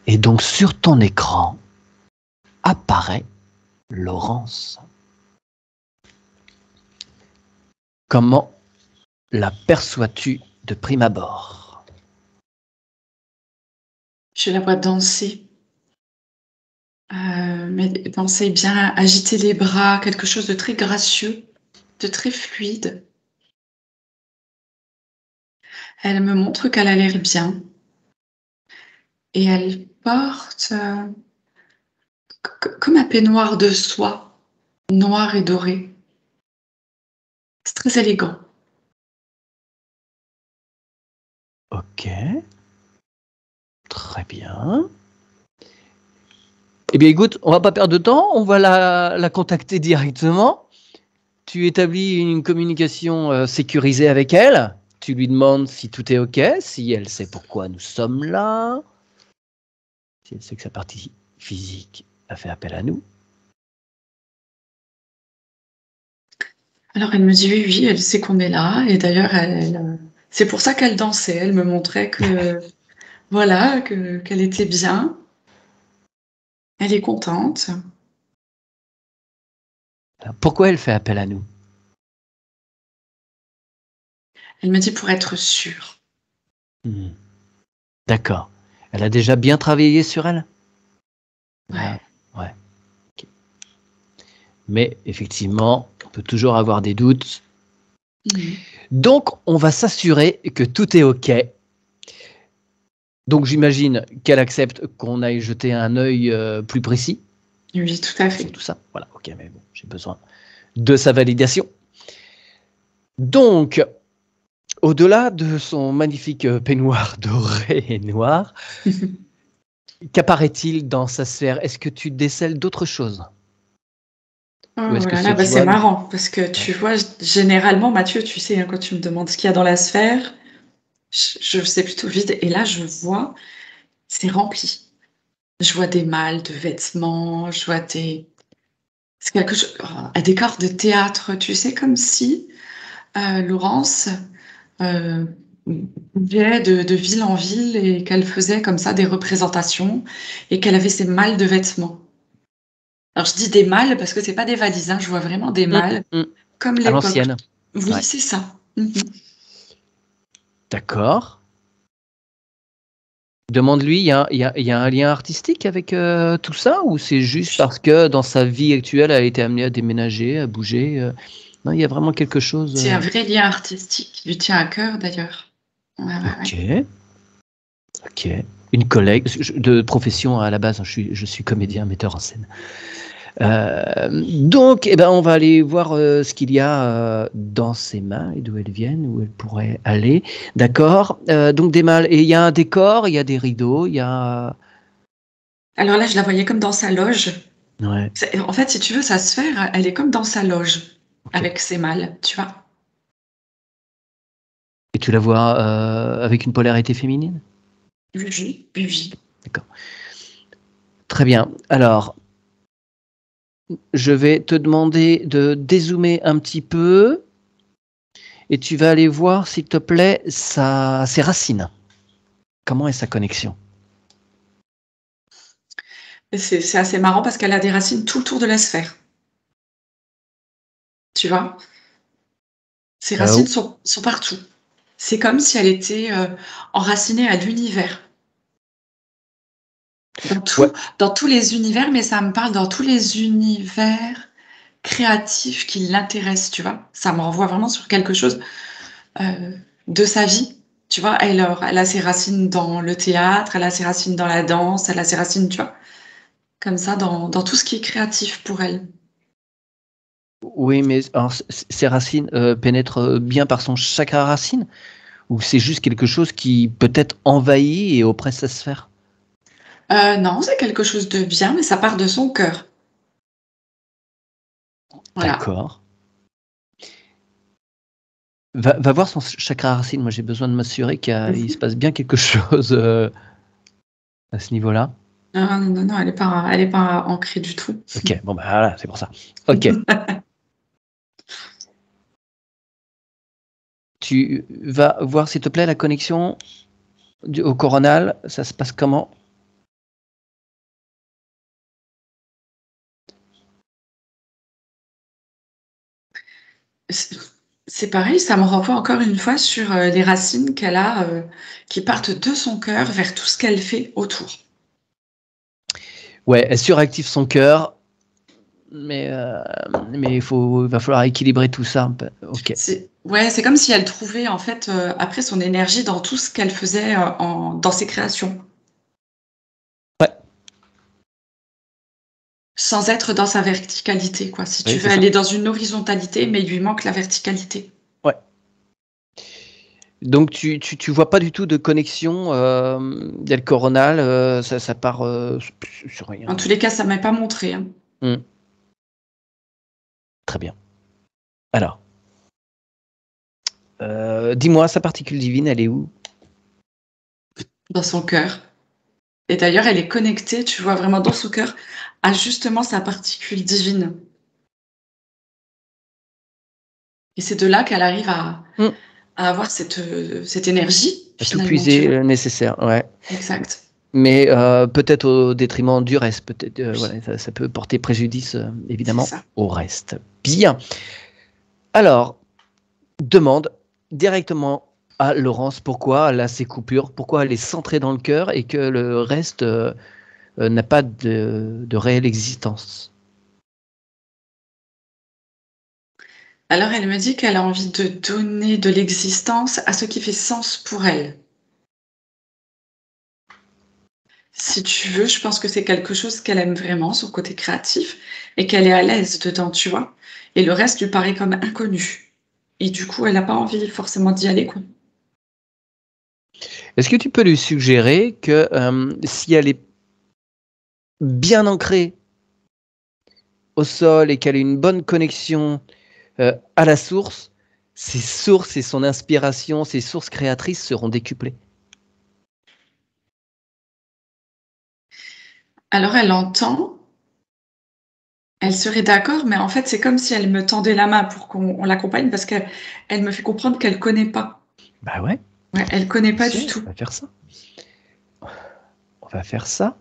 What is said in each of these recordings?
Et donc sur ton écran apparaît Laurence. Comment la perçois-tu de prime abord? Je la vois danser. Mais danser bien, agiter les bras, quelque chose de très gracieux, de très fluide. Elle me montre qu'elle a l'air bien. Et elle porte comme un peignoir de soie, noir et doré. C'est très élégant. Ok. Très bien. Eh bien, écoute, on va pas perdre de temps, on va la contacter directement. Tu établis une communication sécurisée avec elle. Tu lui demandes si tout est OK, si elle sait pourquoi nous sommes là, si elle sait que sa partie physique a fait appel à nous. Alors elle me dit oui, oui, elle sait qu'on est là. Et d'ailleurs, c'est pour ça qu'elle dansait. Elle me montrait que, voilà, qu'elle était bien. Elle est contente. Alors, pourquoi elle fait appel à nous? Elle me dit pour être sûre. D'accord. Elle a déjà bien travaillé sur elle? Ouais. Ouais. Okay. Mais effectivement, on peut toujours avoir des doutes. Donc, on va s'assurer que tout est OK. Donc, j'imagine qu'elle accepte qu'on aille jeter un œil plus précis. Oui, tout à fait. Sur tout ça. Voilà, OK, mais bon, j'ai besoin de sa validation. Donc, au-delà de son magnifique peignoir doré et noir, qu'apparaît-il dans sa sphère? Est-ce que tu décèles d'autres choses? Ou est-ce que Là ce là, que tu c'est vois... marrant parce que tu vois, généralement, Mathieu, tu sais, hein, quand tu me demandes ce qu'il y a dans la sphère, je sais plutôt vide. Et là, je vois, c'est rempli. Je vois des malles de vêtements, je vois des... C'est quelque chose, un décor de théâtre, tu sais, comme si Laurence bougeait de ville en ville et qu'elle faisait comme ça des représentations et qu'elle avait ses malles de vêtements. Alors je dis des malles parce que c'est pas des valises, hein, je vois vraiment des malles comme À l'époque. l'ancienne. Oui, Ouais. c'est ça. D'accord. Demande-lui, il y a un lien artistique avec tout ça, ou c'est juste parce que dans sa vie actuelle, elle a été amenée à déménager, à bouger Non, il y a vraiment quelque chose... C'est un vrai lien artistique qui lui tient à cœur d'ailleurs. Ouais. Ok. Ok. Une collègue de profession à la base, je suis comédien, metteur en scène. Donc, eh ben, on va aller voir ce qu'il y a dans ses mains et d'où elles viennent, où elles pourraient aller. D'accord. Donc des malles. Et il y a un décor, il y a des rideaux, il y a... Alors là, je la voyais comme dans sa loge. Ouais. En fait, si tu veux, sa sphère, elle est comme dans sa loge, Ok. avec ses malles, tu vois. Et tu la vois avec une polarité féminine? Oui. D'accord. Très bien. Alors, je vais te demander de dézoomer un petit peu et tu vas aller voir, s'il te plaît, ses racines. Comment est sa connexion? C'est assez marrant parce qu'elle a des racines tout le tour de la sphère. Tu vois? Ses racines sont partout. C'est comme si elle était enracinée à l'univers. Ouais. Dans tous les univers, mais ça me parle dans tous les univers créatifs qui l'intéressent, tu vois? Ça me renvoie vraiment sur quelque chose de sa vie. Tu vois, elle a ses racines dans le théâtre, elle a ses racines dans la danse, elle a ses racines, tu vois, comme ça, dans tout ce qui est créatif pour elle. Oui, mais alors, ses racines pénètrent bien par son chakra racine? Ou c'est juste quelque chose qui peut-être envahit et oppresse sa sphère? Non, c'est quelque chose de bien, mais ça part de son cœur. Voilà. D'accord. Va voir son chakra racine. Moi, j'ai besoin de m'assurer qu'il se passe bien quelque chose à ce niveau-là. Non, elle est pas ancrée du tout. Ok, bon, bah voilà, c'est pour ça. Ok. Tu vas voir, s'il te plaît, la connexion au coronal. Ça se passe comment? C'est c'est pareil, ça me renvoie encore une fois sur les racines qu'elle a, qui partent de son cœur vers tout ce qu'elle fait autour. Ouais, elle suractive son cœur, mais il va falloir équilibrer tout ça un peu. Ok. Ouais, c'est comme si elle trouvait en fait après son énergie dans tout ce qu'elle faisait dans ses créations. Ouais. Sans être dans sa verticalité, quoi. Si tu Oui, veux, c'est ça. elle est dans une horizontalité, mais il lui manque la verticalité. Ouais. Donc tu vois pas du tout de connexion del coronal, ça part sur rien. En tous les cas, ça ne m'a pas montré. Hein. Très bien. Alors, dis-moi, sa particule divine, elle est où? Dans son cœur. Et d'ailleurs, elle est connectée, tu vois, vraiment dans son cœur, à justement sa particule divine. Et c'est de là qu'elle arrive à avoir cette énergie, À tout finalement, tu puiser vois. le nécessaire, ouais. Exact. Mais peut-être au détriment du reste, peut-être. Oui. Voilà, ça peut porter préjudice, C'est évidemment, ça. au reste. Bien. Alors, demande directement à Laurence pourquoi elle a ces coupures, pourquoi elle est centrée dans le cœur et que le reste n'a pas de réelle existence. Alors, elle me dit qu'elle a envie de donner de l'existence à ce qui fait sens pour elle. Si tu veux, je pense que c'est quelque chose qu'elle aime vraiment, son côté créatif, et qu'elle est à l'aise dedans, tu vois. Et le reste lui paraît comme inconnu. Et du coup, elle n'a pas envie forcément d'y aller, quoi. Est-ce que tu peux lui suggérer que si elle est bien ancrée au sol et qu'elle a une bonne connexion à la source, ses sources et son inspiration, ses sources créatrices seront décuplées? Alors, elle entend, elle serait d'accord, mais en fait, c'est comme si elle me tendait la main pour qu'on l'accompagne parce qu'elle me fait comprendre qu'elle connaît pas. Bah ouais, Ouais, elle connaît pas du si, tout. on va faire ça. On va faire ça.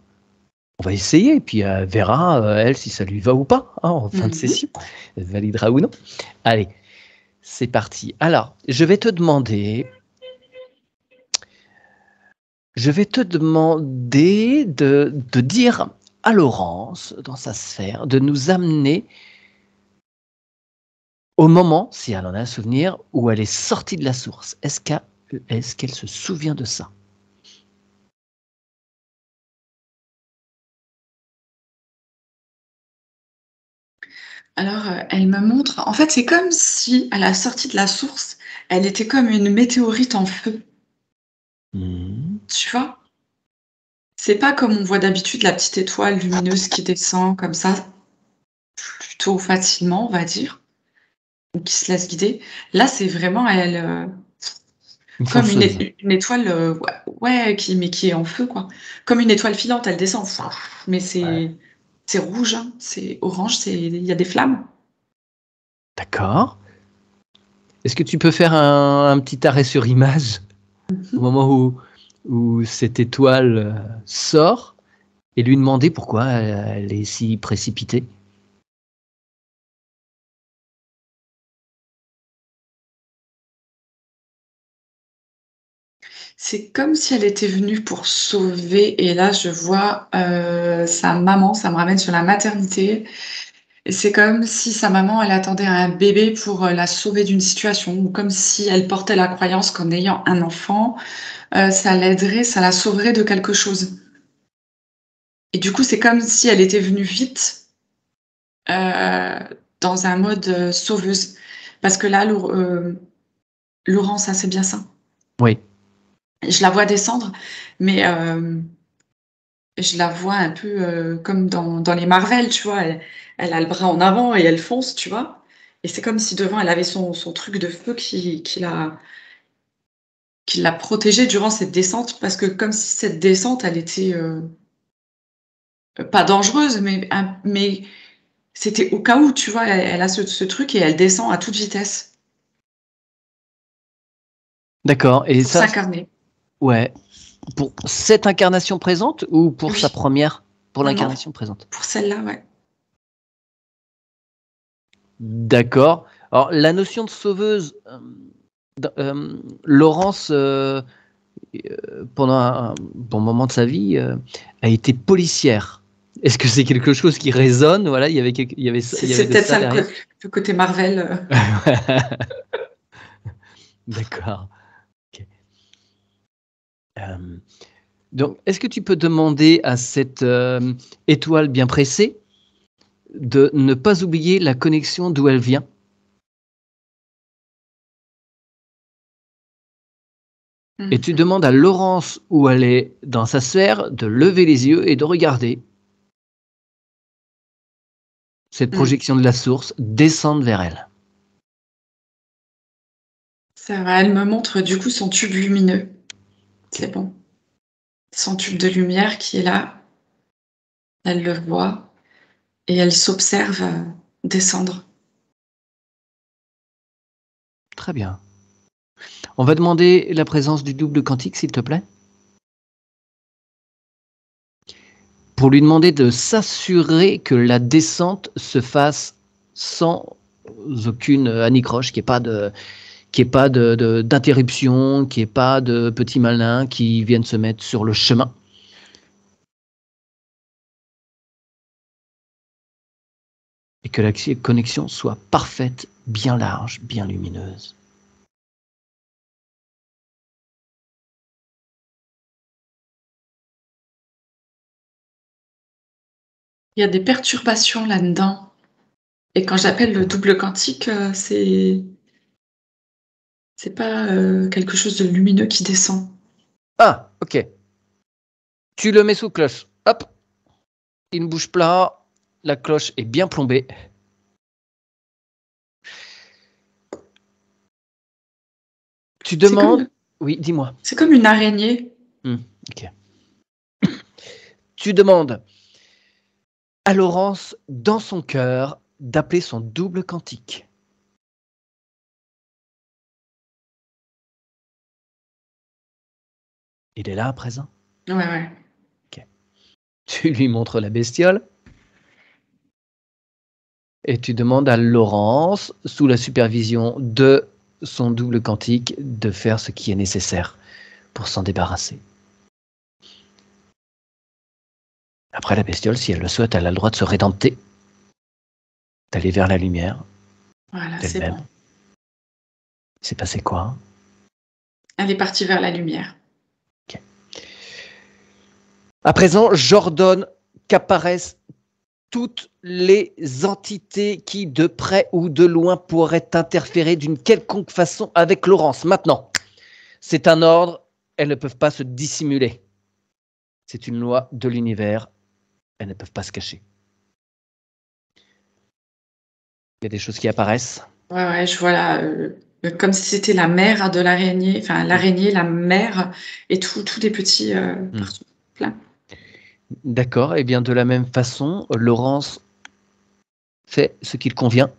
On va essayer, et puis elle verra, elle, si ça lui va ou pas, hein, en fin de Mhm. session. Elle validera ou non. Allez, c'est parti. Alors, je vais te demander de dire à Laurence, dans sa sphère, de nous amener au moment, si elle en a un souvenir, où elle est sortie de la source. Est-ce qu'elle se souvient de ça? Alors, elle me montre, en fait, c'est comme si à la sortie de la source, elle était comme une météorite en feu, Mmh. tu vois? C'est pas comme on voit d'habitude la petite étoile lumineuse qui descend comme ça, plutôt facilement, on va dire, ou qui se laisse guider. Là, c'est vraiment elle, Une comme fonceuse. une étoile, ouais, qui est en feu, quoi. Comme une étoile filante, elle descend, mais Ouais. c'est rouge, hein, c'est orange, il y a des flammes. D'accord. Est-ce que tu peux faire un petit arrêt sur image au Mmh. moment où cette étoile sort et lui demander pourquoi elle est si précipitée? C'est comme si elle était venue pour sauver et là, je vois, sa maman, ça me ramène sur la maternité et c'est comme si sa maman, elle attendait un bébé pour, la sauver d'une situation ou comme si elle portait la croyance qu'en ayant un enfant, ça l'aiderait, ça la sauverait de quelque chose et du coup, c'est comme si elle était venue vite, dans un mode, sauveuse parce que là, Laurence, hein, c'est bien ça? Oui. Je la vois descendre mais je la vois un peu, comme dans les Marvel, tu vois? Elle a le bras en avant et elle fonce, tu vois? Et c'est comme si devant elle avait son truc de feu qui l'a protégée durant cette descente parce que comme si cette descente elle était, pas dangereuse mais c'était au cas où, tu vois? Elle a ce truc et elle descend à toute vitesse D'accord, et pour ça s'incarner. ouais, pour cette incarnation présente ou pour sa Oui, première? Pour non, non, l'incarnation présente. pour celle-là, ouais. D'accord. Alors, la notion de sauveuse, Laurence, pendant un bon moment de sa vie, a été policière. Est-ce que c'est quelque chose qui résonne? Voilà, il y avait C'est de peut-être ça ça derrière. le côté Marvel. D'accord. Ok. Donc, est-ce que tu peux demander à cette étoile bien pressée de ne pas oublier la connexion d'où elle vient? Et tu demandes à Laurence, où elle est dans sa sphère, de lever les yeux et de regarder cette projection de la source descendre vers elle. Ça va, elle me montre du coup son tube lumineux. C'est bon. Son tube de lumière qui est là. Elle le voit et elle s'observe descendre. Très bien. On va demander la présence du double quantique, s'il te plaît. Pour lui demander de s'assurer que la descente se fasse sans aucune anicroche, qu'il n'y ait pas d'interruption, qu'il n'y ait pas de petits malins qui viennent se mettre sur le chemin. Et que la connexion soit parfaite, bien large, bien lumineuse. Il y a des perturbations là-dedans. Et quand j'appelle le double quantique, c'est pas quelque chose de lumineux qui descend. Ah, ok. Tu le mets sous cloche. Hop. Il ne bouge pas. La cloche est bien plombée. Tu demandes... Oui, dis-moi. C'est comme une araignée. Ok. Tu demandes à Laurence, dans son cœur, d'appeler son double quantique. Il est là à présent? Ouais. Ok. Tu lui montres la bestiole et tu demandes à Laurence, sous la supervision de son double quantique, de faire ce qui est nécessaire pour s'en débarrasser. Après, la bestiole, si elle le souhaite, elle a le droit de se rédempter, d'aller vers la lumière. Voilà, c'est bon. Il s'est passé quoi? Elle est partie vers la lumière. Okay. À présent, j'ordonne qu'apparaissent toutes les entités qui, de près ou de loin, pourraient interférer d'une quelconque façon avec Laurence. Maintenant, c'est un ordre, elles ne peuvent pas se dissimuler. C'est une loi de l'univers, elles ne peuvent pas se cacher. Il y a des choses qui apparaissent. Ouais, je vois là, comme si c'était la mère de l'araignée, enfin l'araignée, la mère, et tous les petits partout, plein. D'accord, et bien de la même façon, Laurence fait ce qu'il convient.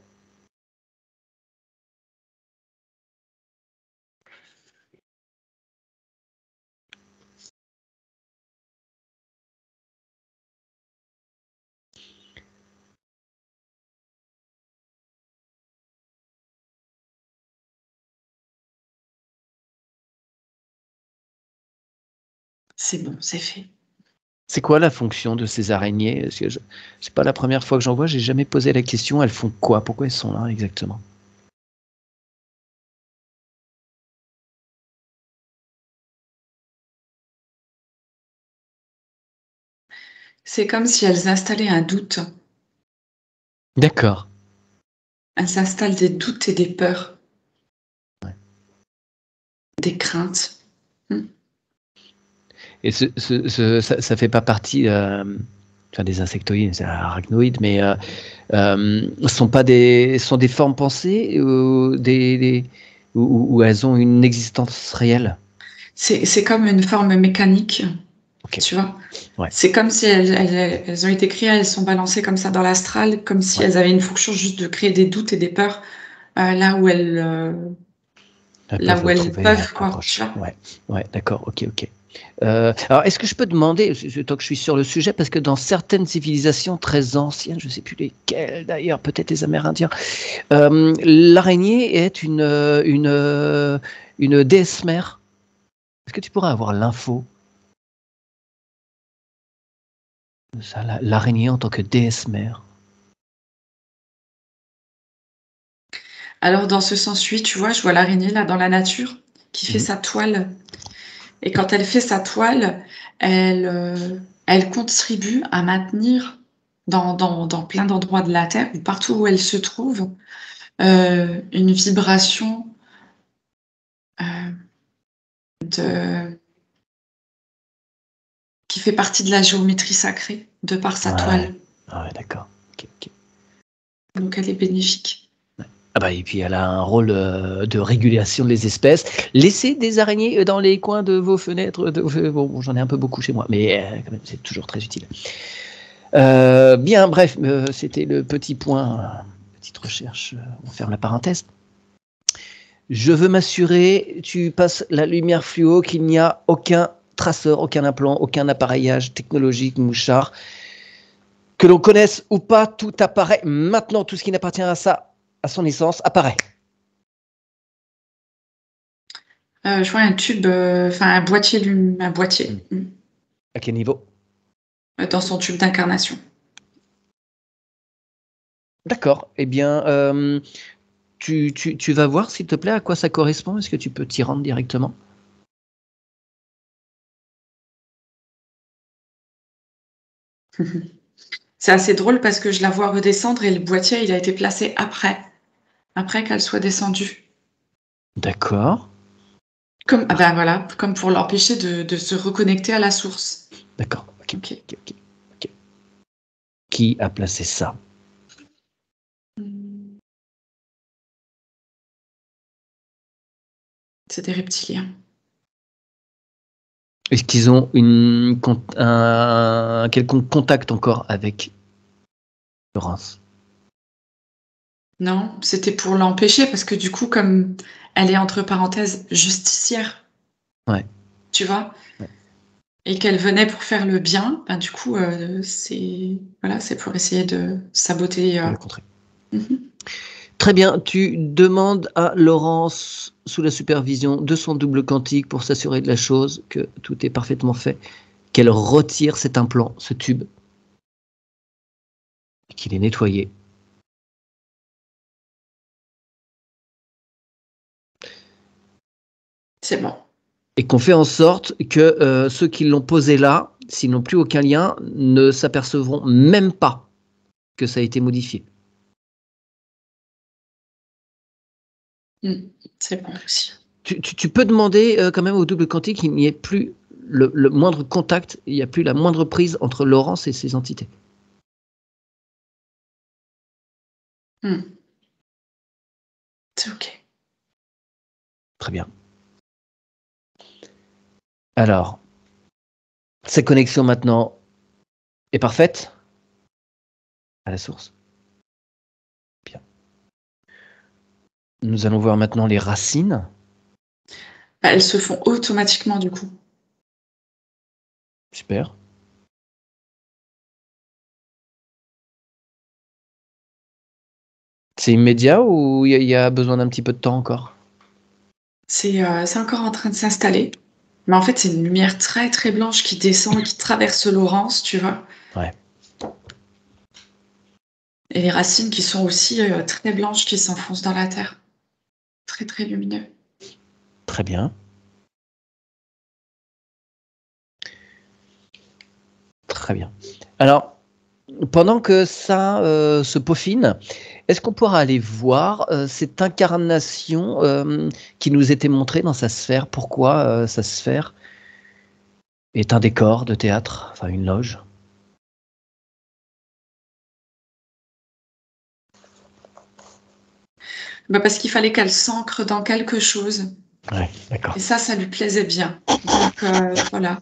C'est bon, c'est fait. C'est quoi la fonction de ces araignées? C'est pas la première fois que j'en vois, j'ai jamais posé la question. Elles font quoi? Pourquoi elles sont là exactement? C'est comme si elles installaient un doute. D'accord. Elles installent des doutes et des peurs. Ouais. Des craintes. Et ça fait pas partie des insectoïdes, c'est arachnoïdes, mais sont des formes pensées ou elles ont une existence réelle? C'est comme une forme mécanique, Okay. tu vois. Ouais. C'est comme si elles ont été créées, elles sont balancées comme ça dans l'astral, comme si elles avaient une fonction juste de créer des doutes et des peurs là où elles peuvent, quoi. Tu vois. Ouais, d'accord, ok. Alors, est-ce que je peux demander, tant que je suis sur le sujet, parce que dans certaines civilisations très anciennes, je ne sais plus lesquelles d'ailleurs, peut-être les Amérindiens, l'araignée est une déesse mère. Est-ce que tu pourrais avoir l'info de ça, l'araignée en tant que déesse mère? Alors, dans ce sens, oui, tu vois, je vois l'araignée là dans la nature qui fait sa toile. Et quand elle fait sa toile, elle contribue à maintenir dans plein d'endroits de la Terre, ou partout où elle se trouve, une vibration de... qui fait partie de la géométrie sacrée, de par sa toile. Ah ouais, d'accord. Ok. Donc, elle est bénéfique. Ah bah, et puis elle a un rôle de régulation des espèces. Laissez des araignées dans les coins de vos fenêtres. Bon, j'en ai un peu beaucoup chez moi, mais quand même, c'est toujours très utile. Bien, bref, c'était le petit point, petite recherche. On ferme la parenthèse. Je veux m'assurer, tu passes la lumière fluo, qu'il n'y a aucun traceur, aucun implant, aucun appareillage technologique, mouchard. Que l'on connaisse ou pas, tout apparaît maintenant. Tout ce qui n'appartient à ça, à son essence, apparaît. Je vois un tube, un boîtier. À quel niveau? Dans son tube d'incarnation. D'accord. Eh bien, tu vas voir, s'il te plaît, à quoi ça correspond. Est-ce que tu peux t'y rendre directement? C'est assez drôle parce que je la vois redescendre et le boîtier, il a été placé après qu'elle soit descendue. D'accord. Comme, voilà, comme pour l'empêcher de se reconnecter à la source. D'accord. Ok. Qui a placé ça? C'est des reptiliens. Est-ce qu'ils ont un quelconque contact encore avec Laurence? Non, c'était pour l'empêcher parce que du coup, comme elle est entre parenthèses justicière, Ouais. tu vois, Ouais. et qu'elle venait pour faire le bien, du coup, c'est pour essayer de saboter. Le contraire. Mhm. Très bien, tu demandes à Laurence, sous la supervision de son double quantique, pour s'assurer de la chose, que tout est parfaitement fait, qu'elle retire cet implant, ce tube, et qu'il est nettoyé. C'est bon. Et qu'on fait en sorte que ceux qui l'ont posé là, s'ils n'ont plus aucun lien, ne s'apercevront même pas que ça a été modifié. C'est bon aussi. Tu peux demander quand même au double quantique qu'il n'y ait plus le moindre contact, il n'y a plus la moindre prise entre Laurence et ses entités. C'est ok. Très bien. Alors, cette connexion maintenant est parfaite à la source. Bien. Nous allons voir maintenant les racines. Elles se font automatiquement du coup. Super. C'est immédiat ou il y a besoin d'un petit peu de temps encore? C'est encore en train de s'installer. Mais en fait, c'est une lumière très très blanche qui descend et qui traverse Laurence, tu vois. Ouais. Et les racines qui sont aussi très blanches qui s'enfoncent dans la terre. Très très lumineux. Très bien. Très bien. Alors, pendant que ça se peaufine, est-ce qu'on pourra aller voir cette incarnation qui nous était montrée dans sa sphère? Pourquoi sa sphère est un décor de théâtre, enfin une loge? Parce qu'il fallait qu'elle s'ancre dans quelque chose. Ouais, d'accord. Et ça lui plaisait bien. Donc voilà.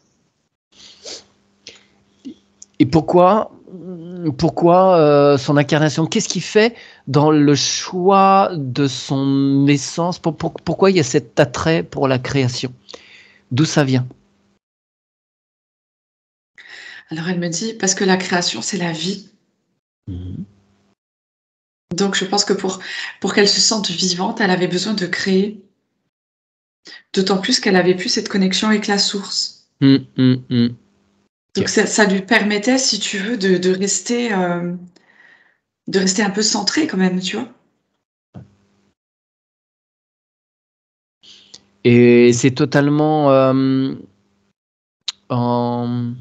Et pourquoi son incarnation? Qu'est-ce qui fait dans le choix de son essence? Pourquoi il y a cet attrait pour la création? D'où ça vient? Alors elle me dit, parce que la création, c'est la vie. Mhm. Donc je pense que pour qu'elle se sente vivante, elle avait besoin de créer. D'autant plus qu'elle avait plus cette connexion avec la source. Donc Ok. ça lui permettait, si tu veux, de rester un peu centrée quand même, tu vois. Et c'est totalement en...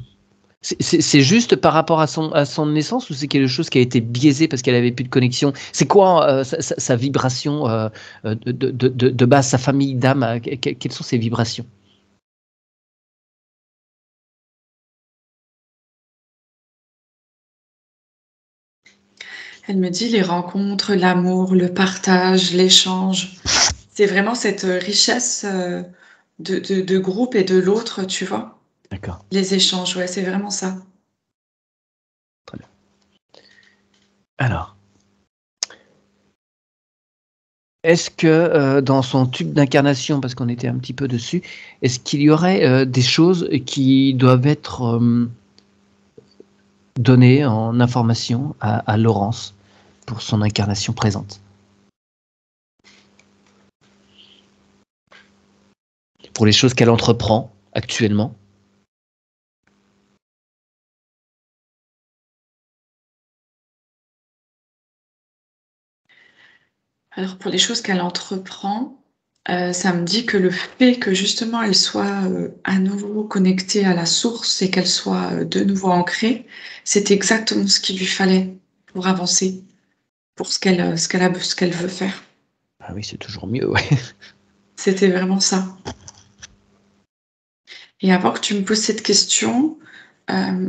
C'est juste par rapport à son naissance ou c'est quelque chose qui a été biaisé parce qu'elle avait plus de connexion? C'est quoi sa vibration de base, sa famille d'âme? Quelles sont ses vibrations? Elle me dit les rencontres, l'amour, le partage, l'échange. C'est vraiment cette richesse de groupe et de l'autre, tu vois. D'accord, Les échanges, ouais, c'est vraiment ça. très bien. Alors, est-ce que dans son tube d'incarnation, parce qu'on était un petit peu dessus, est-ce qu'il y aurait des choses qui doivent être données en information à Laurence pour son incarnation présente? Pour les choses qu'elle entreprend actuellement? Alors pour les choses qu'elle entreprend, ça me dit que le fait que justement elle soit à nouveau connectée à la source et qu'elle soit de nouveau ancrée, c'est exactement ce qu'il lui fallait pour avancer, pour ce qu'elle veut faire. Ah oui, c'est toujours mieux, ouais. C'était vraiment ça. Et avant que tu me poses cette question,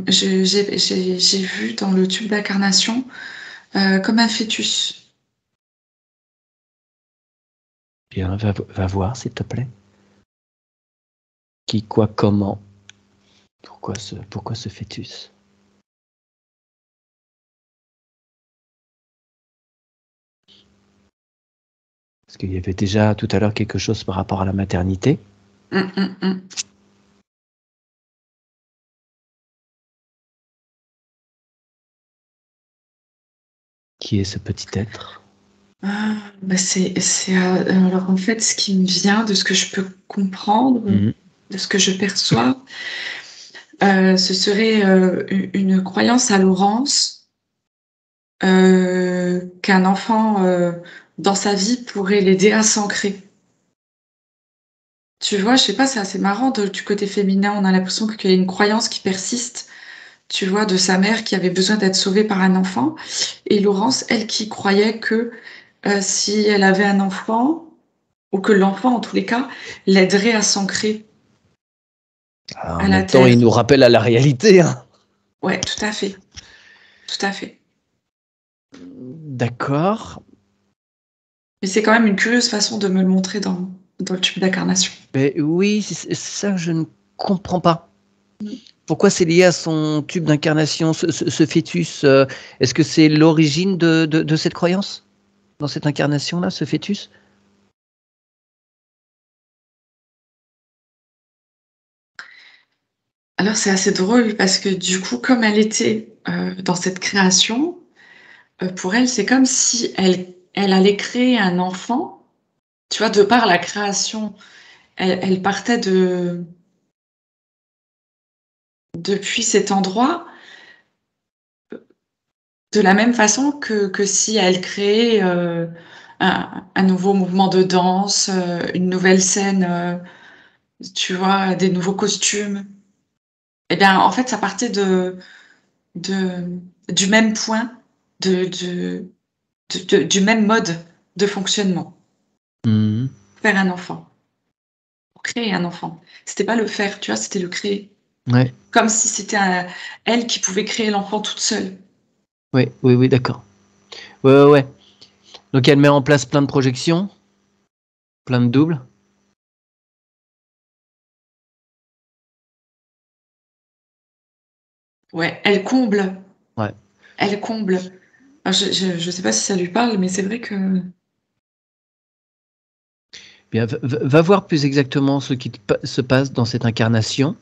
j'ai vu dans le tube d'incarnation comme un fœtus. Bien, va voir, s'il te plaît. Qui, quoi, comment? Pourquoi ce fœtus? Parce qu'il y avait déjà tout à l'heure quelque chose par rapport à la maternité. Hum, hum, hum. Qui est ce petit être? Ah, bah alors en fait, ce qui me vient de ce que je peux comprendre, Mhm. de ce que je perçois, ce serait une croyance à Laurence qu'un enfant dans sa vie pourrait l'aider à s'ancrer. Tu vois, je sais pas, c'est assez marrant du côté féminin, on a l'impression qu'il y a une croyance qui persiste, tu vois, de sa mère qui avait besoin d'être sauvée par un enfant, et Laurence, elle, qui croyait que si elle avait un enfant, ou que l'enfant, en tous les cas, l'aiderait à s'ancrer Alors, en à la même temps, terre. il nous rappelle à la réalité, hein. Ouais, tout à fait, tout à fait. D'accord. Mais c'est quand même une curieuse façon de me le montrer dans le tube d'incarnation. Mais oui, c'est ça que je ne comprends pas. Mm. Pourquoi c'est lié à son tube d'incarnation, ce fœtus? Est-ce que c'est l'origine de cette croyance? Dans cette incarnation-là, ce fœtus? Alors c'est assez drôle parce que du coup, comme elle était dans cette création, pour elle, c'est comme si elle allait créer un enfant. Tu vois, de par la création, elle partait depuis cet endroit de la même façon que si elle créait un nouveau mouvement de danse, une nouvelle scène, tu vois, des nouveaux costumes. Eh bien, en fait, ça partait de, du même point, de, de, du même mode de fonctionnement. Mhm. Faire un enfant, pour créer un enfant. C'était pas le faire, tu vois, c'était le créer. Ouais. Comme si c'était elle qui pouvait créer l'enfant toute seule. Oui, oui, oui, d'accord. Ouais, ouais, ouais. Donc elle met en place plein de projections, plein de doubles. Ouais, elle comble. Ouais. Elle comble. Alors, je sais pas si ça lui parle, mais c'est vrai que Bien, va voir plus exactement ce qui se passe dans cette incarnation.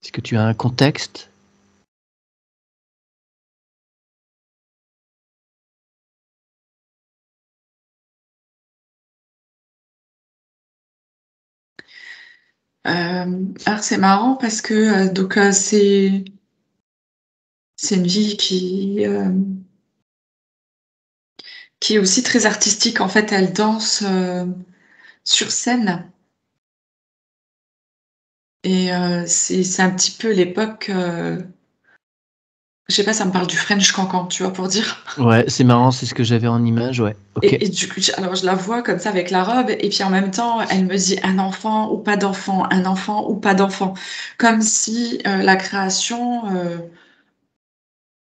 Est-ce que tu as un contexte? Alors c'est marrant parce que c'est une fille qui est aussi très artistique. En fait, elle danse sur scène et c'est un petit peu l'époque. Je sais pas, ça me parle du French Cancan, tu vois, pour dire. Ouais, c'est marrant, c'est ce que j'avais en image, ouais. Ok. Et du coup, alors je la vois comme ça avec la robe, et puis en même temps, elle me dit un enfant ou pas d'enfant, un enfant ou pas d'enfant, comme si la création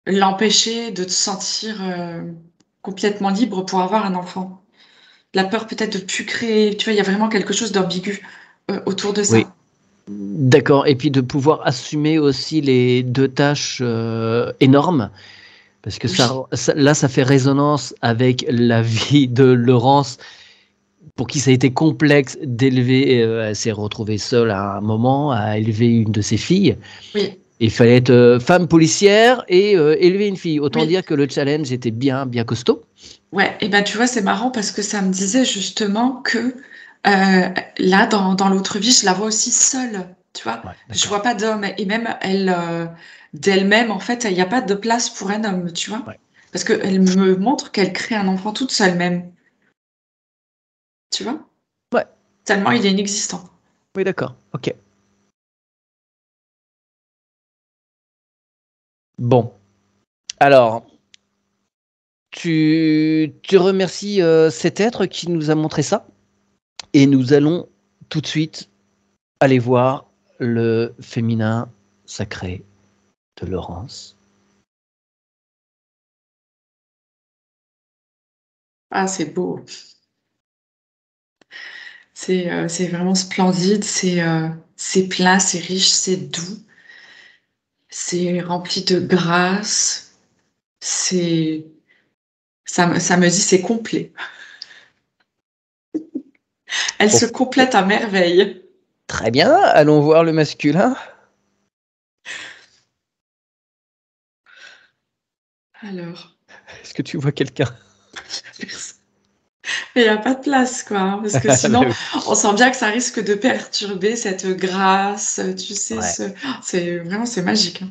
l'empêchait de te sentir complètement libre pour avoir un enfant. La peur peut-être de plus créer, tu vois, il y a vraiment quelque chose d'ambigu autour de Oui. ça. D'accord. Et puis de pouvoir assumer aussi les deux tâches énormes. Parce que Oui, là, ça fait résonance avec la vie de Laurence, pour qui ça a été complexe d'élever. Elle s'est retrouvée seule à un moment à élever une de ses filles. oui, Il fallait être femme policière et élever une fille. Autant oui. dire que le challenge était bien, bien costaud. Ouais, et ben tu vois, c'est marrant parce que ça me disait justement que là, dans l'autre vie, je la vois aussi seule, tu vois. Ouais, Je d'accord. vois pas d'homme. Et même elle, d'elle-même, en fait, il n'y a pas de place pour un homme, tu vois. Ouais. Parce qu'elle me montre qu'elle crée un enfant toute seule même, tu vois. Ouais. Tellement il est inexistant. Oui, d'accord. Ok. Bon. Alors, tu remercies cet être qui nous a montré ça. Et nous allons tout de suite aller voir le féminin sacré de Laurence. Ah, c'est beau. C'est vraiment splendide. C'est plein, c'est riche, c'est doux. C'est rempli de grâce. C'est, ça me dit, c'est complet. Elle se Ok. complète à merveille. Très bien, allons voir le masculin. Alors, Est-ce que tu vois quelqu'un? il n'y a pas de place, quoi, hein, parce que Bah sinon, oui. on sent bien que ça risque de perturber cette grâce, tu sais, Ouais. c'est vraiment, c'est magique, hein.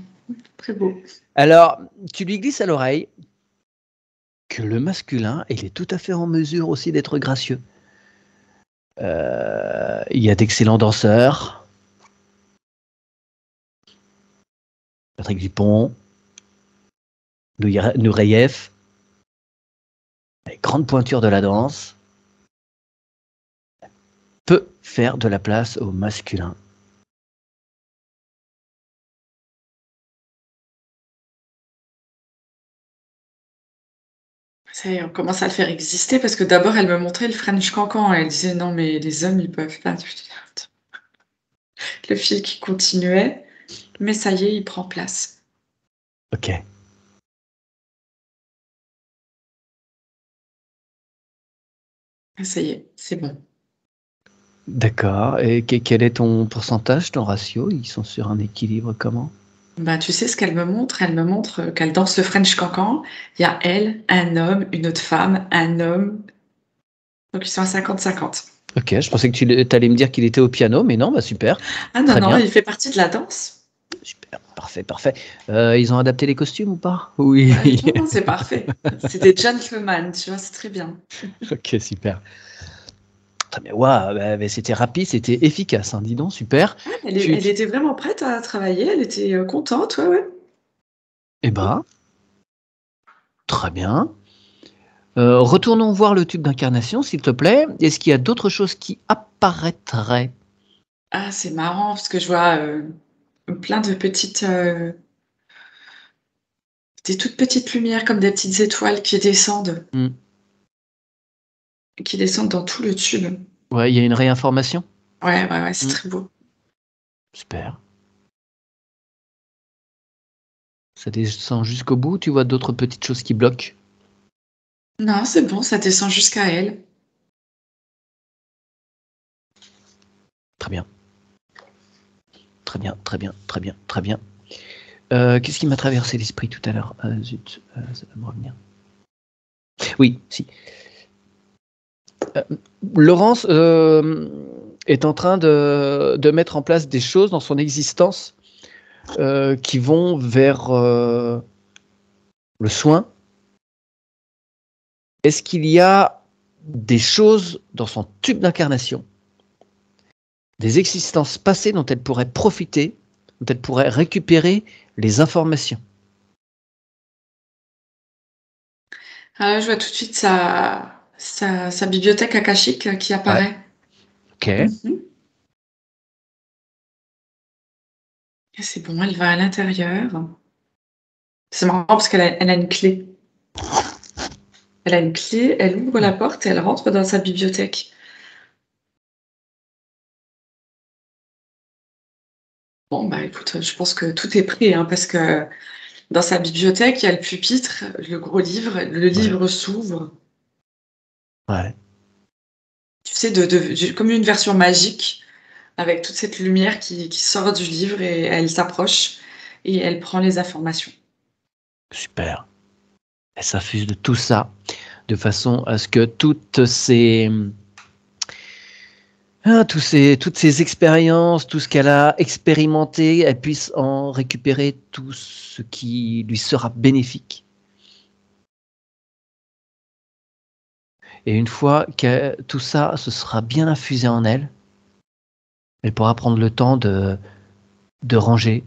Très beau. Alors, tu lui glisses à l'oreille que le masculin, il est tout à fait en mesure aussi d'être gracieux. Il y a d'excellents danseurs, Patrick Dupont, Nureyev, les grandes pointures de la danse, peut faire de la place au masculin. Ça y est, on commence à le faire exister parce que d'abord, elle me montrait le French Cancan. Elle disait non, mais les hommes, ils peuvent pas. Le fil qui continuait, mais ça y est, il prend place. Ok, Ah, ça y est, c'est bon. d'accord. Et quel est ton pourcentage, ton ratio? Ils sont sur un équilibre comment? Bah, tu sais ce qu'elle me montre? Elle me montre qu'elle danse le French Cancan. Il y a elle, un homme, une autre femme, un homme. Donc ils sont à 50-50. Ok, je pensais que tu allais me dire qu'il était au piano, mais non, bah super. Ah non, Très non, bien. il fait partie de la danse. Super, parfait, parfait. Ils ont adapté les costumes ou pas? Oui. Non, non, c'est parfait. C'est des gentlemen, tu vois, c'est très bien. Ok, super. Très bien. Waouh, bah, c'était rapide, c'était efficace, hein, dis donc, super. Ah, Tu, elle tu- était vraiment prête à travailler, elle était contente, ouais, ouais. Eh ben, très bien. Retournons voir le tube d'incarnation, s'il te plaît. Est-ce qu'il y a d'autres choses qui apparaîtraient? Ah, c'est marrant parce que je vois plein de petites, des toutes petites lumières comme des petites étoiles Hmm. qui descendent dans tout le tube. Ouais, il y a une réinformation. Ouais, ouais, ouais, c'est Hmm. très beau. Super. Ça descend jusqu'au bout. Tu vois d'autres petites choses qui bloquent? Non, c'est bon, ça descend jusqu'à elle. Très bien. Très bien, très bien, très bien, très bien. Qu'est-ce qui m'a traversé l'esprit tout à l'heure? Zut, ça va me revenir. Oui, si. Laurence est en train de mettre en place des choses dans son existence qui vont vers le soin. Est-ce qu'il y a des choses dans son tube d'incarnation, des existences passées dont elle pourrait profiter, dont elle pourrait récupérer les informations? Alors, je vois tout de suite sa bibliothèque akashique qui Ouais. apparaît. Ok. Mhm. Et c'est bon, elle va à l'intérieur. C'est marrant parce elle a une clé. Elle a une clé, elle ouvre la porte et elle rentre dans sa bibliothèque. Bon, bah écoute, je pense que tout est prêt, hein, parce que dans sa bibliothèque, il y a le pupitre, le gros livre, le livre s'ouvre. Ouais. Tu sais, comme une version magique, avec toute cette lumière qui sort du livre et elle s'approche et elle prend les informations. Super. Elle s'infuse de tout ça de façon à ce que toutes ces expériences, tout ce qu'elle a expérimenté, elle puisse en récupérer tout ce qui lui sera bénéfique. Et une fois que tout ça se sera bien infusé en elle, elle pourra prendre le temps de ranger,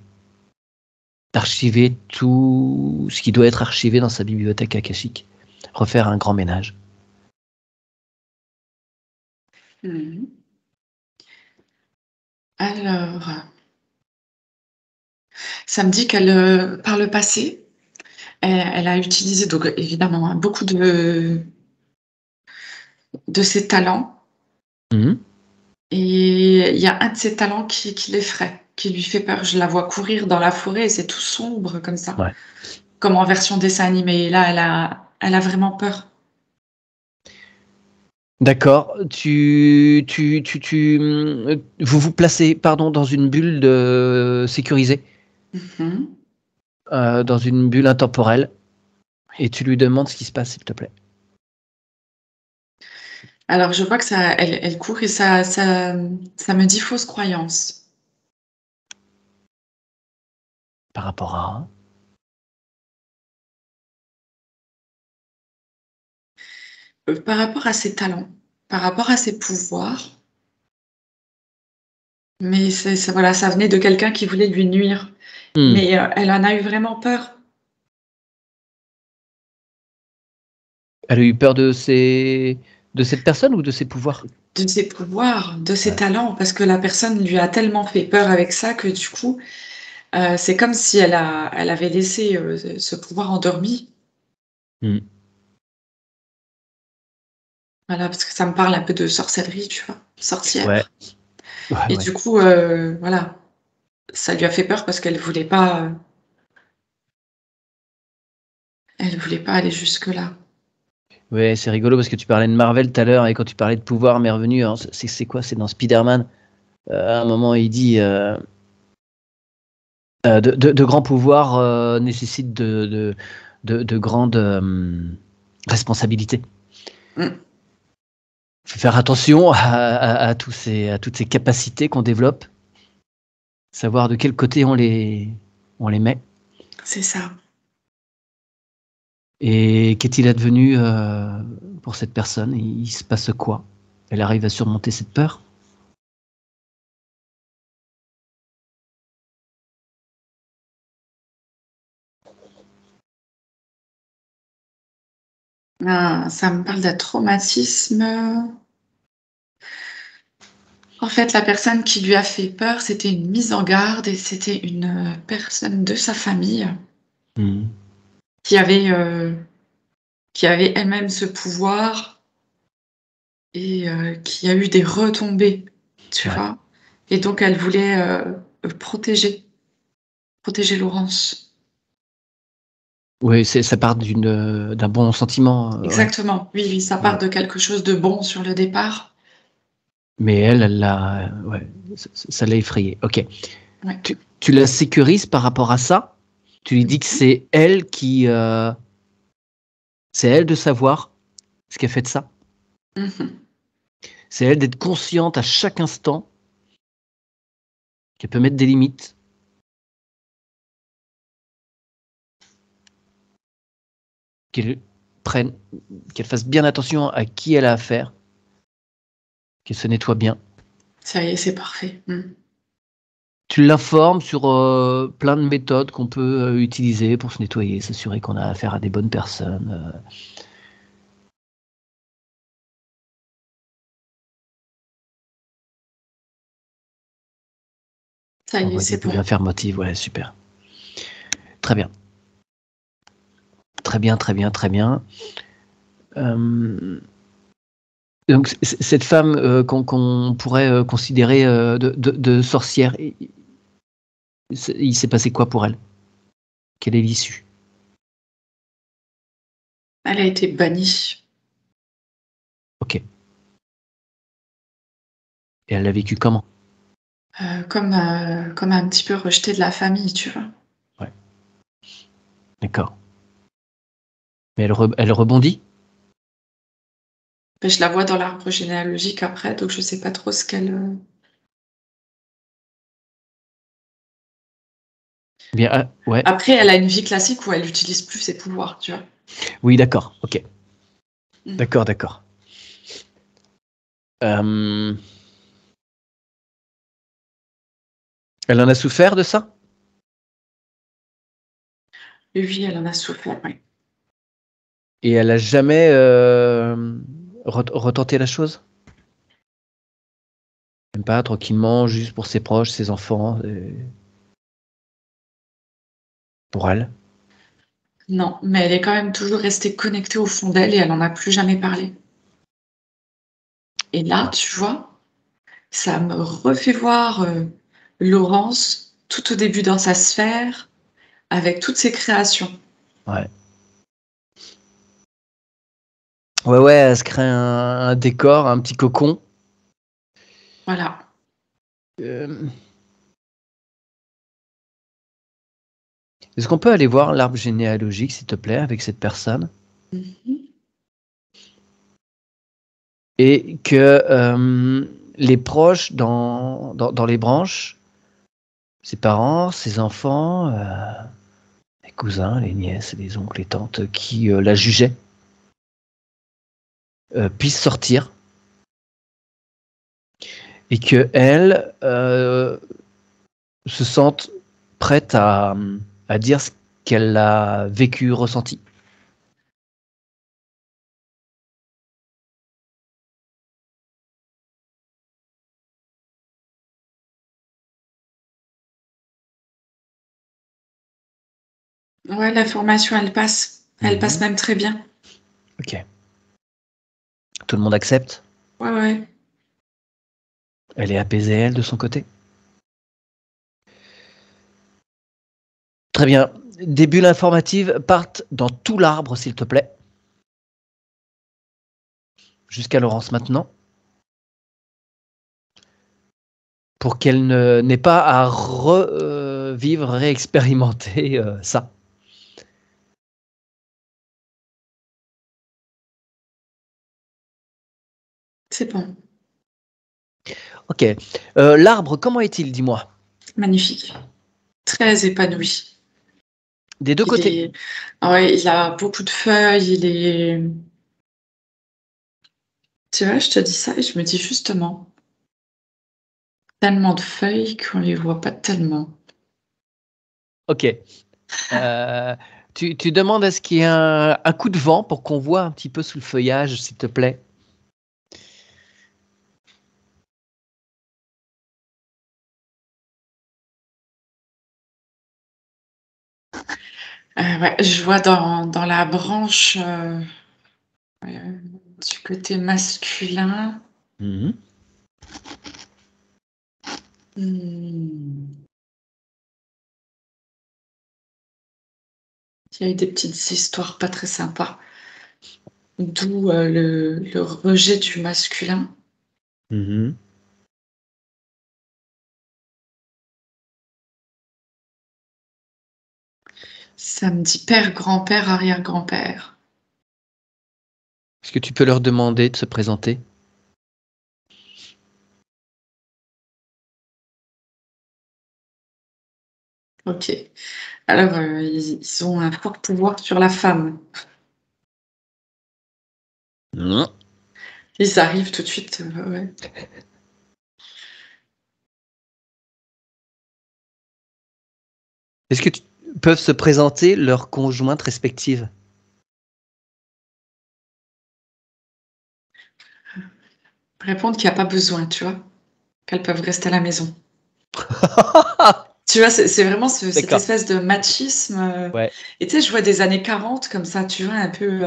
d'archiver tout ce qui doit être archivé dans sa bibliothèque akashique, refaire un grand ménage. Mhm. Alors, ça me dit qu'elle, par le passé, elle a utilisé, donc évidemment, hein, beaucoup de ses talents. Mmh. Et il y a un de ses talents qui l'effraie, qui lui fait peur. Je la vois courir dans la forêt et c'est tout sombre comme ça, Ouais. comme en version dessin animé. Et là, elle a vraiment peur. D'accord. Vous vous placez, pardon, dans une bulle sécurisée, Mhm. dans une bulle intemporelle, et tu lui demandes ce qui se passe, s'il te plaît, Alors, je vois que elle court et ça me dit fausse croyance. par rapport à... Par rapport à ses talents, par rapport à ses pouvoirs, mais voilà, ça venait de quelqu'un qui voulait lui nuire. Hmm. Mais elle en a eu vraiment peur. Elle a eu peur de cette personne ou de ses pouvoirs? De ses pouvoirs, de ses Ouais. talents, parce que la personne lui a tellement fait peur avec ça que du coup, c'est comme si elle avait laissé ce pouvoir endormi. Hmm. Voilà, parce que ça me parle un peu de sorcellerie, tu vois, Ouais. sorcière. Ouais, Et ouais. du coup, voilà, ça lui a fait peur parce elle voulait pas aller jusque-là. Ouais, c'est rigolo parce que tu parlais de Marvel tout à l'heure et quand tu parlais de pouvoir m'est revenu. Alors, c'est quoi? C'est dans Spider-Man. À un moment, il dit de grands pouvoirs nécessitent de grandes responsabilités. Mm. Faut faire attention à toutes ces capacités qu'on développe, savoir de quel côté on les met. C'est ça. Et qu'est-il advenu pour cette personne? Il se passe quoi? Elle arrive à surmonter cette peur? Ah, ça me parle d'un traumatisme. En fait, la personne qui lui a fait peur, c'était une mise en garde et c'était une personne de sa famille Mmh. qui avait, euh, qui avait elle-même ce pouvoir et qui a eu des retombées, tu Ouais. vois. Et donc, elle voulait protéger Laurence. Oui, ça part d'un bon sentiment, ouais. Exactement. Oui, oui, ça part Ouais. de quelque chose de bon sur le départ. Mais elle l'a, ouais, ça l'a effrayée. Ok. Ouais. Tu la sécurises par rapport à ça. Tu lui dis que c'est elle qui... c'est elle de savoir ce qu'elle fait de ça. Mhm. C'est elle d'être consciente à chaque instant qu'elle peut mettre des limites. Qu'elle prenne, qu'elle fasse bien attention à qui elle a affaire. Qu'elle se nettoie bien. Ça y est, c'est parfait. Tu l'informes sur plein de méthodes qu'on peut utiliser pour se nettoyer, s'assurer qu'on a affaire à des bonnes personnes. Ça y est, Envoyer c'est des bon. affirmatives, ouais, super. Très bien. Très bien, très bien, très bien. Donc, cette femme qu'on pourrait considérer de sorcière, il s'est passé quoi pour elle? Quelle est l'issue? Elle a été bannie. Ok. Et elle l'a vécu comment? Comme un petit peu rejetée de la famille, tu vois. Ouais. D'accord. Mais elle rebondit? Ben, je la vois dans l'arbre généalogique après, donc je sais pas trop ce qu'elle. Bien, ouais. Après, elle a une vie classique où elle n'utilise plus ses pouvoirs, tu vois. Oui, d'accord. Ok. Mm. D'accord, d'accord. Elle en a souffert de ça? Oui, elle en a souffert, oui. Et elle a jamais retenté la chose? Même pas tranquillement, juste pour ses proches, ses enfants, pour elle. Non, mais elle est quand même toujours restée connectée au fond d'elle et elle en a plus jamais parlé. Et là, Ouais. tu vois, ça me refait voir Laurence tout au début dans sa sphère, avec toutes ses créations. Ouais. Ouais, ouais, elle se crée un décor, un petit cocon. Voilà. Euh, Est-ce qu'on peut aller voir l'arbre généalogique, s'il te plaît, avec cette personne? Mhm. Et que les proches dans les branches, ses parents, ses enfants, les cousins, les nièces, les oncles, les tantes qui la jugeaient, puissent sortir et que elle se sente prête à dire ce qu'elle a vécu, ressenti. Ouais, la formation, elle passe. Elle passe même très bien. Ok. Tout le monde accepte. Ouais, ouais. Elle est apaisée, elle, de son côté. Très bien. Des bulles informatives partent dans tout l'arbre, s'il te plaît. Jusqu'à Laurence maintenant. Pour qu'elle n'ait pas à revivre, réexpérimenter ça. C'est bon. Ok. L'arbre, comment est-il, dis-moi? Magnifique. Très épanoui. Des deux Il côtés. est... Ouais, il a beaucoup de feuilles, il est... Tu vois, je te dis ça et je me dis justement, tellement de feuilles qu'on les voit pas tellement. Ok. Tu demandes à ce qu'il y ait un coup de vent pour qu'on voit un petit peu sous le feuillage, s'il te plaît. Ouais, je vois dans la branche du côté masculin. Mhm. Hmm, il y a eu des petites histoires pas très sympas. D'où le rejet du masculin. Mhm. Ça me dit père, grand-père, arrière-grand-père. Est-ce que tu peux leur demander de se présenter? Ok. Alors, ils ont un fort pouvoir sur la femme. Non. Ils arrivent tout de suite. Ouais. Est-ce que peuvent se présenter leurs conjointes respectives? Répondre qu'il n'y a pas besoin, tu vois, qu'elles peuvent rester à la maison. Tu vois, c'est vraiment cette D'accord. espèce de machisme. Ouais. Et tu sais, je vois des années 40 comme ça, tu vois, un peu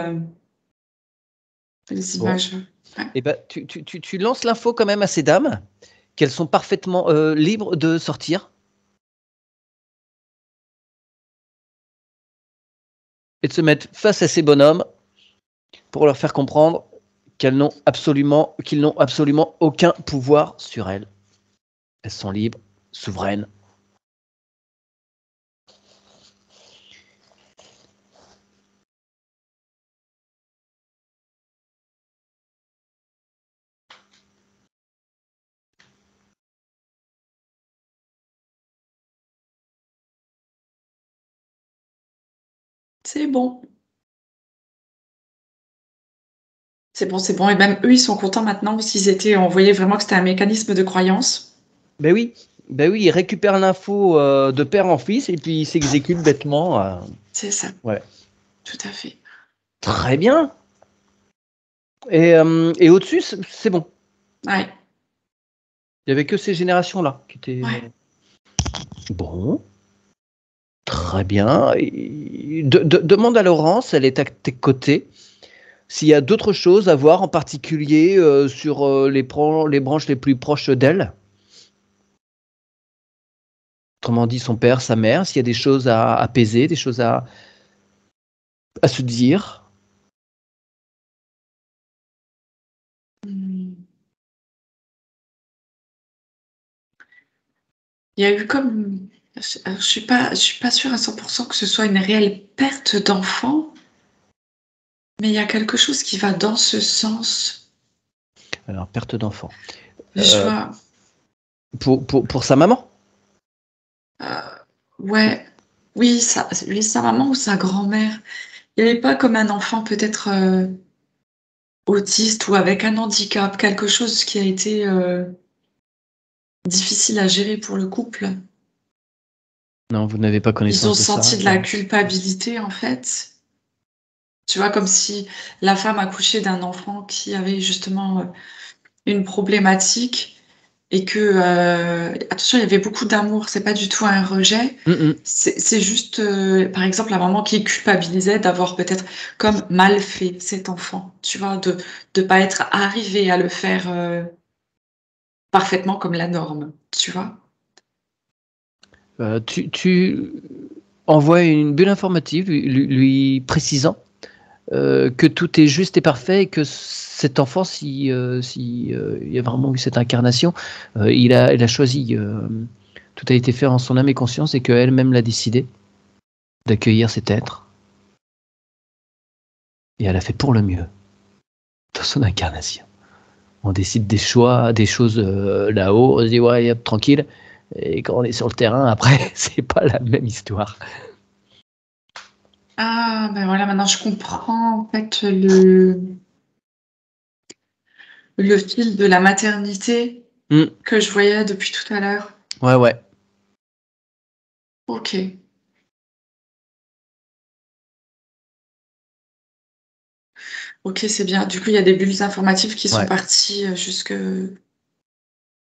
les Bon. images. Ouais. Eh ben, tu lances l'info quand même à ces dames qu'elles sont parfaitement libres de sortir et de se mettre face à ces bonhommes pour leur faire comprendre qu'ils n'ont absolument aucun pouvoir sur elles. Elles sont libres, souveraines. C'est bon. C'est bon, c'est bon. Et même eux, ils sont contents maintenant s'ils étaient. On voyait vraiment que c'était un mécanisme de croyance. Ben oui, ils récupèrent l'info de père en fils et puis ils s'exécutent bêtement. C'est ça. Ouais. Tout à fait. Très bien. Et au-dessus, c'est bon. Ouais. Il n'y avait que ces générations-là qui étaient. Ouais. Bon. Très bien. Demande à Laurence, elle est à tes côtés, s'il y a d'autres choses à voir, en particulier sur les branches les plus proches d'elle. Autrement dit, son père, sa mère, s'il y a des choses à apaiser, des choses à se dire. Hmm. Il y a eu comme. Je suis pas sûre à 100% que ce soit une réelle perte d'enfant, mais il y a quelque chose qui va dans ce sens. Alors, perte d'enfant. Je vois. Pour sa maman? Euh, ouais. Oui, sa maman ou sa grand-mère. Il n'y avait pas comme un enfant peut-être autiste ou avec un handicap, quelque chose qui a été difficile à gérer pour le couple. Non, vous n'avez pas Ils ont connaissance de senti ça. de la culpabilité en fait. Tu vois, comme si la femme accouchait d'un enfant qui avait justement une problématique et que, attention, il y avait beaucoup d'amour, c'est pas du tout un rejet. C'est juste, par exemple, la maman qui culpabilisait d'avoir peut-être comme mal fait cet enfant, tu vois, de ne pas être arrivée à le faire parfaitement comme la norme, tu vois. Tu envoies une bulle informative lui précisant que tout est juste et parfait et que cet enfant, si il y a vraiment eu cette incarnation, il a choisi, tout a été fait en son âme et conscience et qu'elle-même l'a décidé d'accueillir cet être. Et elle a fait pour le mieux dans son incarnation. On décide des choix, des choses là-haut, on se dit ouais, hop, tranquille. Et quand on est sur le terrain, après, c'est pas la même histoire. Ah, ben voilà, maintenant je comprends en fait le fil de la maternité que je voyais depuis tout à l'heure. Ouais. Ok. Ok, c'est bien. Du coup, il y a des bulles informatives qui sont Ouais. parties jusque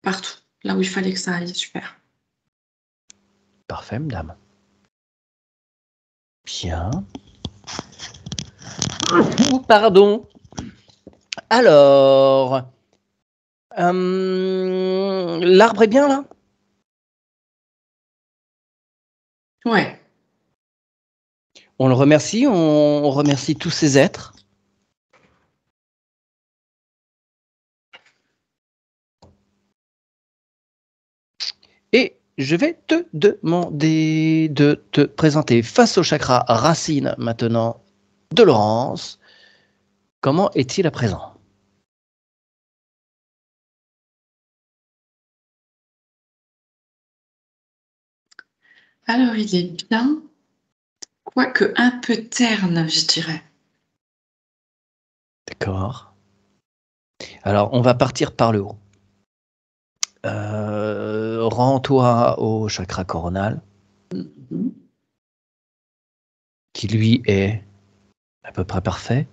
partout, là où il fallait que ça aille. Super. Parfait, madame. Bien. Pardon. Alors, l'arbre est bien là? Ouais. On le remercie, on remercie tous ces êtres. Et je vais te demander de te présenter face au chakra racine maintenant de Laurence. Comment est-il à présent? Alors, il est bien, quoique un peu terne, je dirais. D'accord. Alors, on va partir par le haut. Rends-toi au chakra coronal, Mhm. qui lui est à peu près parfait.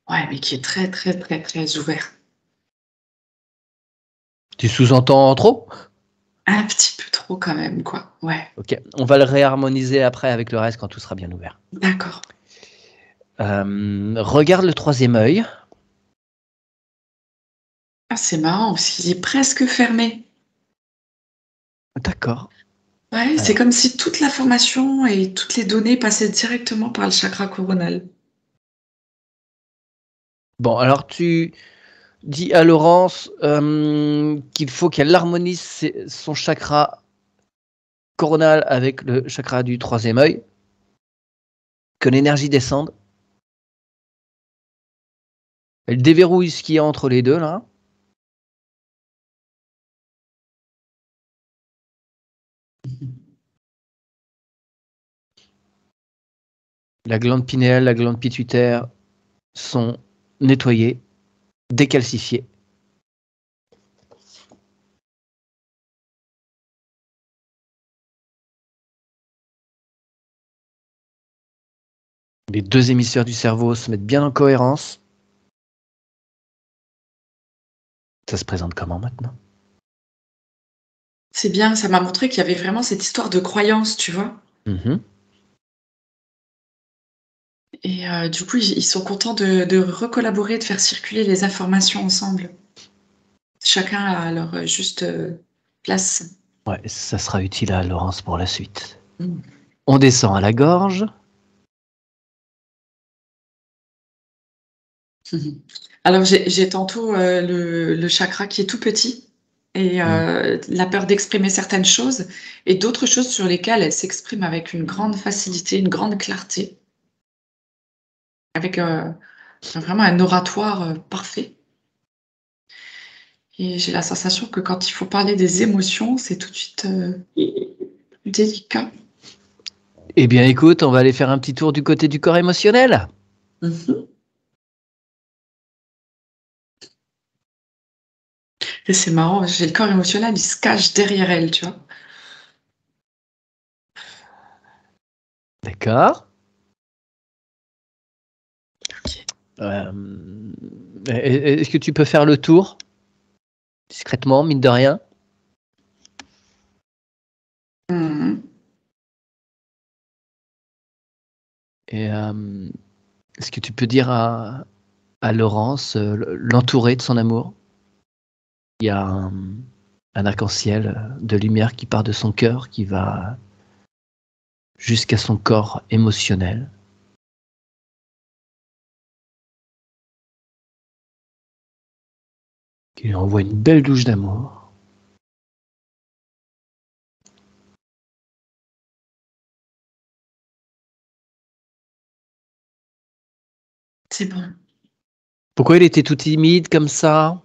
Ouais, mais qui est très, très, très, très ouvert. Tu sous-entends trop? Un petit peu trop quand même, quoi. Ouais, Ok, on va le réharmoniser après avec le reste quand tout sera bien ouvert. d'accord. Regarde le troisième œil. Ah, c'est marrant, parce qu'il est presque fermé. D'accord. Ouais, c'est Alors, comme si toute l'information et toutes les données passaient directement par le chakra coronal. bon, alors tu dis à Laurence qu'il faut qu'elle harmonise son chakra coronal avec le chakra du troisième œil, que l'énergie descende. Elle déverrouille ce qu'il y a entre les deux, là. La glande pinéale, la glande pituitaire sont nettoyées, décalcifiées. Les deux hémisphères du cerveau se mettent bien en cohérence. Ça se présente comment maintenant? C'est bien, ça m'a montré qu'il y avait vraiment cette histoire de croyance, tu vois. Mhm. Et du coup, ils sont contents de recollaborer, de faire circuler les informations ensemble. Chacun à leur juste place. Ouais, ça sera utile à Laurence pour la suite. Mm. On descend à la gorge. Mhm. Alors, j'ai tantôt le chakra qui est tout petit et Mm. la peur d'exprimer certaines choses et d'autres choses sur lesquelles elle s'exprime avec une grande facilité, une grande clarté, avec vraiment un oratoire parfait. Et j'ai la sensation que quand il faut parler des émotions, c'est tout de suite délicat. Eh bien, écoute, on va aller faire un petit tour du côté du corps émotionnel. Mhm. Et c'est marrant, j'ai le corps émotionnel, il se cache derrière elle, tu vois. D'accord. Ok. Est-ce que tu peux faire le tour discrètement, mine de rien? Mhm. Et est-ce que tu peux dire à Laurence l'entourer de son amour? Il y a un arc-en-ciel de lumière qui part de son cœur, qui va jusqu'à son corps émotionnel. Qui lui envoie une belle douche d'amour. C'est bon. Pourquoi il était tout timide comme ça?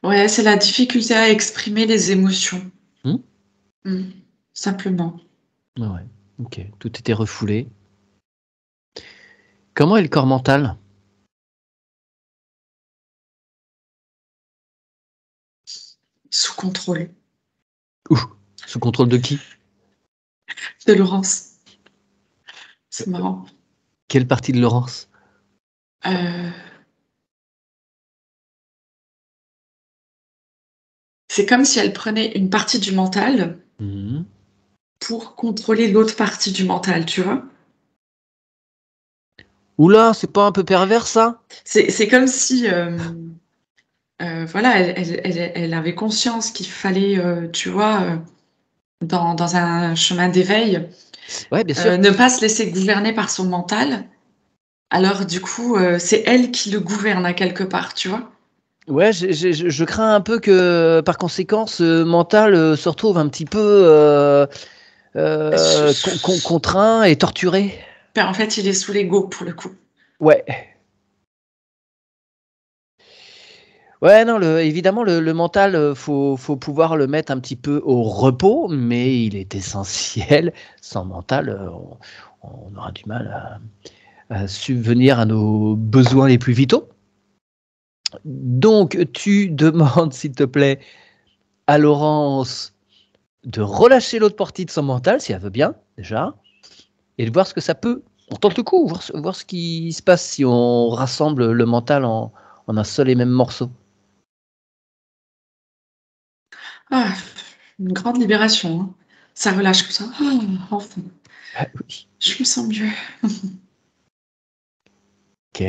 Ouais, c'est la difficulté à exprimer les émotions. Hmm. Mm. Simplement. Ouais, ok, tout était refoulé. Comment est le corps mental? Sous contrôle Ouh, sous contrôle de qui? de Laurence. C'est marrant. Quelle partie de Laurence? Euh, c'est comme si elle prenait une partie du mental Mhm. pour contrôler l'autre partie du mental, tu vois. Oula, c'est pas un peu pervers ça? C'est comme si, voilà, elle avait conscience qu'il fallait, tu vois, dans un chemin d'éveil, Ouais, bien sûr. ne pas se laisser gouverner par son mental. Alors, du coup, c'est elle qui le gouverne à quelque part, tu vois. Ouais, je crains un peu que, par conséquent, ce mental se retrouve un petit peu contraint et torturé. Ben, en fait, il est sous l'ego pour le coup. Ouais. Ouais, non, évidemment, le mental, faut pouvoir le mettre un petit peu au repos, mais il est essentiel. Sans mental, on aura du mal à subvenir à nos besoins les plus vitaux. Donc, tu demandes, s'il te plaît, à Laurence de relâcher l'autre partie de son mental, si elle veut bien, déjà, et de voir ce que ça peut. On tente le coup, voir ce qui se passe si on rassemble le mental en un seul et même morceau. Ah, une grande libération, hein. Ça relâche comme ça. Ah, enfin, Ah oui. je me sens mieux. Ok.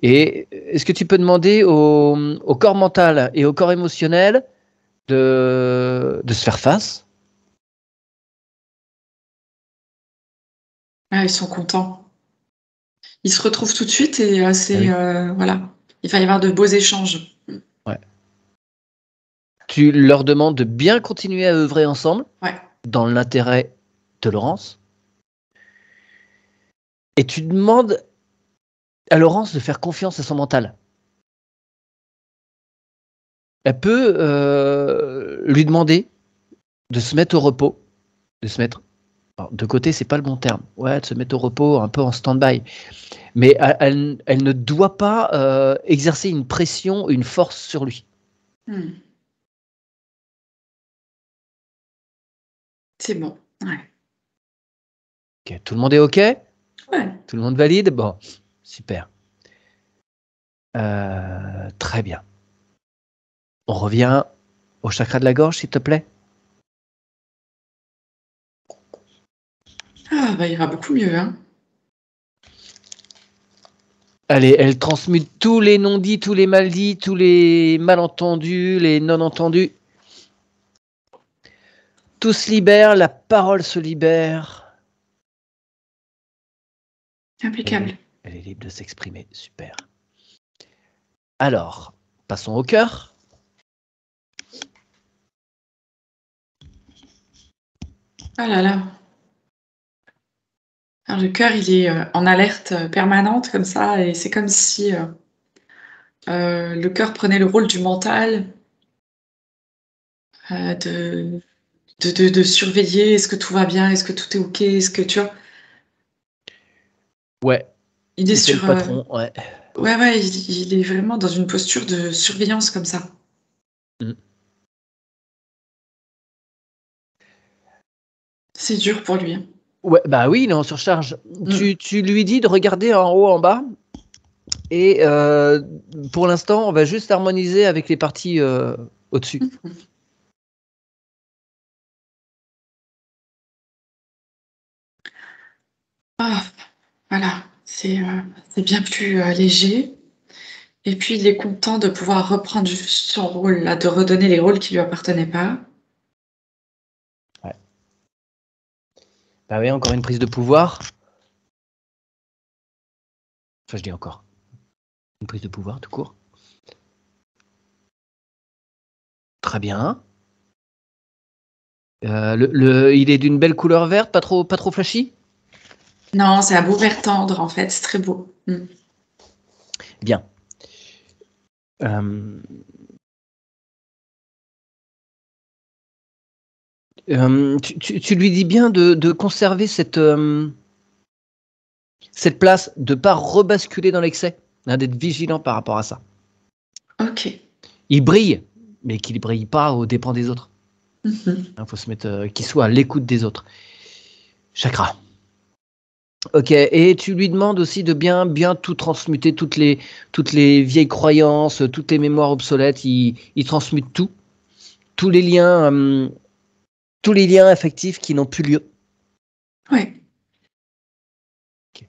Et est-ce que tu peux demander au corps mental et au corps émotionnel de se faire face? Ah, ils sont contents. Ils se retrouvent tout de suite et Ah oui. voilà. Il va y avoir de beaux échanges. Ouais. Tu leur demandes de bien continuer à œuvrer ensemble Ouais. dans l'intérêt de Laurence. Et tu demandes à Laurence de faire confiance à son mental. Elle peut lui demander de se mettre au repos, de se mettre alors, de côté, c'est pas le bon terme. Ouais, de se mettre au repos, un peu en stand-by. Mais elle ne doit pas exercer une pression, une force sur lui. Hmm. C'est bon. Ouais. Ok, tout le monde est OK? Ouais. Tout le monde valide? Bon, super. Très bien. On revient au chakra de la gorge, s'il te plaît. Ah, bah, il ira beaucoup mieux, hein. Allez, elle transmute tous les non-dits, tous les mal-dits, tous les malentendus, les non-entendus. Tout se libère, la parole se libère. Impeccable. Elle est libre de s'exprimer. Super. Alors, passons au cœur. Ah là là. Alors, le cœur, il est en alerte permanente comme ça, et c'est comme si le cœur prenait le rôle du mental, de, de surveiller, est-ce que tout va bien, est-ce que tout est OK, est-ce que tu vois, Ouais, il est c'est le sur... patron. Ouais. ouais, ouais, il est vraiment dans une posture de surveillance comme ça. Mm. C'est dur pour lui, hein. Ouais, bah oui, il est en surcharge. Mm. Tu lui dis de regarder en haut, en bas, et pour l'instant, on va juste harmoniser avec les parties au-dessus. Mhm. Ah, voilà, c'est bien plus léger. Et puis, il est content de pouvoir reprendre juste son rôle, là, de redonner les rôles qui lui appartenaient pas. Ouais. Bah oui, encore une prise de pouvoir. Enfin, je dis encore. Une prise de pouvoir, tout court. Très bien. Il est d'une belle couleur verte, pas trop flashy. Non, c'est un beau vert tendre, en fait, c'est très beau. Mm. Bien. Euh, tu lui dis bien de conserver cette place, de ne pas rebasculer dans l'excès, hein, d'être vigilant par rapport à ça. OK. Il brille, mais qu'il ne brille pas aux dépens des autres. Mhm. Il faut se mettre, qu'il soit à l'écoute des autres. Chakra. Ok, et tu lui demandes aussi de bien tout transmuter, toutes les vieilles croyances, toutes les mémoires obsolètes. Il transmute tout, tous les liens, tous les liens affectifs qui n'ont plus lieu. Ouais. Ok.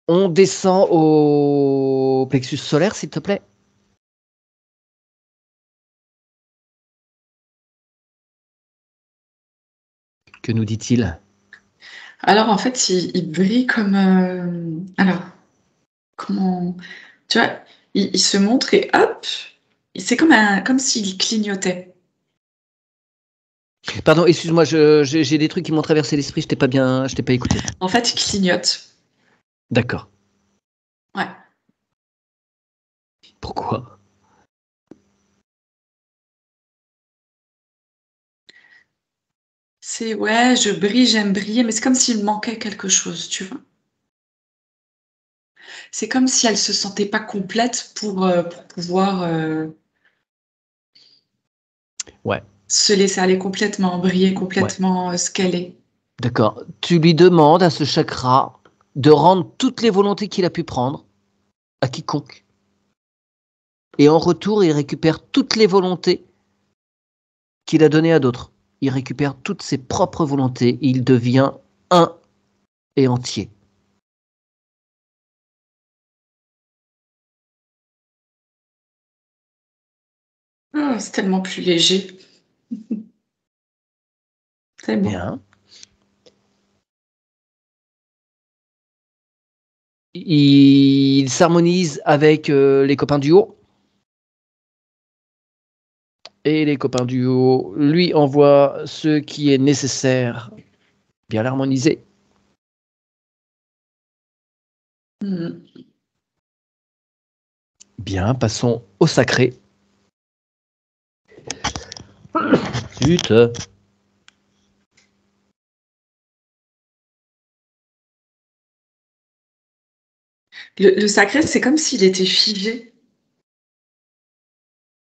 On descend au plexus solaire, s'il te plaît. Que nous dit-il? Alors, en fait, il brille comme... alors, comment... Tu vois, il se montre et hop, c'est comme s'il clignotait. Pardon, excuse-moi, j'ai des trucs qui m'ont traversé l'esprit, je t'ai pas écouté. En fait, il clignote. D'accord. Ouais. Pourquoi? C'est ouais, je brille, j'aime briller, mais c'est comme s'il manquait quelque chose, tu vois. C'est comme si elle se sentait pas complète pour pouvoir Ouais, se laisser aller complètement, briller ouais. complètement ce qu'elle est. D'accord. Tu lui demandes à ce chakra de rendre toutes les volontés qu'il a pu prendre à quiconque. Et en retour, il récupère toutes les volontés qu'il a données à d'autres. Il récupère toutes ses propres volontés. Il devient un et entier. Oh, c'est tellement plus léger. C'est beau. Bien. Il s'harmonise avec les copains du haut. Et les copains du haut lui envoient ce qui est nécessaire. Bien l'harmoniser. Mhm. Bien, passons au sacré. Zut. Le sacré, c'est comme s'il était figé.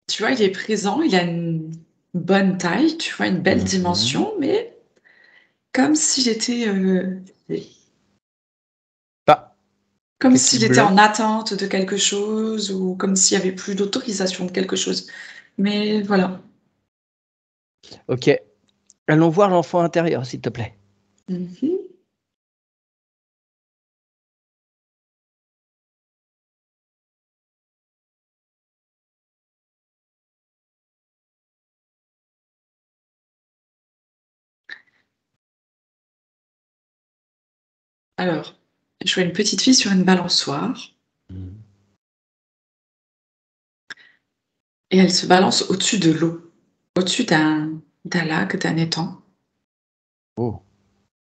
Tu vois, il est présent, il a une bonne taille, tu vois, une belle Mhm. dimension, mais comme s'il était, Ah, comme qu'est-ce qui s'il était bloque? en attente de quelque chose ou comme s'il y avait plus d'autorisation de quelque chose. Mais voilà. Ok. Allons voir l'enfant intérieur, s'il te plaît. Mhm. Alors, je vois une petite fille sur une balançoire Mhm. et elle se balance au-dessus de l'eau, au-dessus d'un lac, d'un étang. Oh.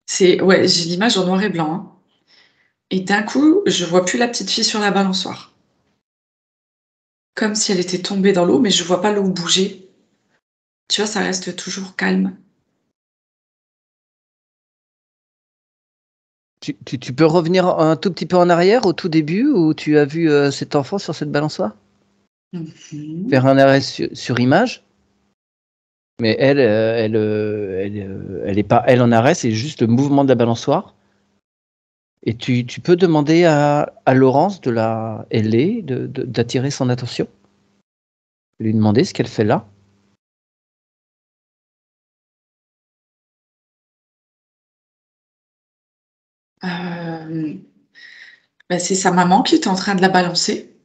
C'est ouais, j'ai l'image en noir et blanc, hein. Et d'un coup, je vois plus la petite fille sur la balançoire. Comme si elle était tombée dans l'eau, mais je vois pas l'eau bouger. Tu vois, ça reste toujours calme. Tu peux revenir un tout petit peu en arrière, au tout début, où tu as vu cet enfant sur cette balançoire? Mhm. Faire un arrêt sur image. Mais elle est pas elle en arrêt, c'est juste le mouvement de la balançoire. Et tu peux demander à Laurence d'attirer son attention. Lui demander ce qu'elle fait là. Euh, bah, c'est sa maman qui est en train de la balancer.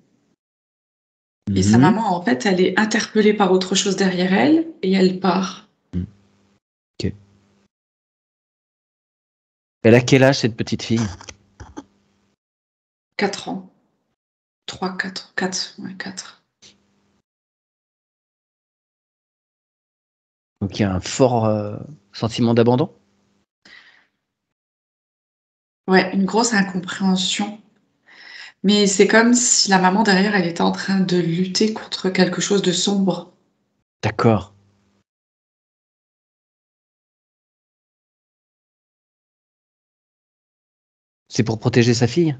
Et sa Mhm. maman, en fait, elle est interpellée par autre chose derrière elle et elle part. Mhm. Ok. Elle a quel âge cette petite fille? 4 ans. 3, 4, 4, ouais, 4. Donc il y a un fort sentiment d'abandon. Ouais, une grosse incompréhension. Mais c'est comme si la maman derrière, elle était en train de lutter contre quelque chose de sombre. D'accord. C'est pour protéger sa fille?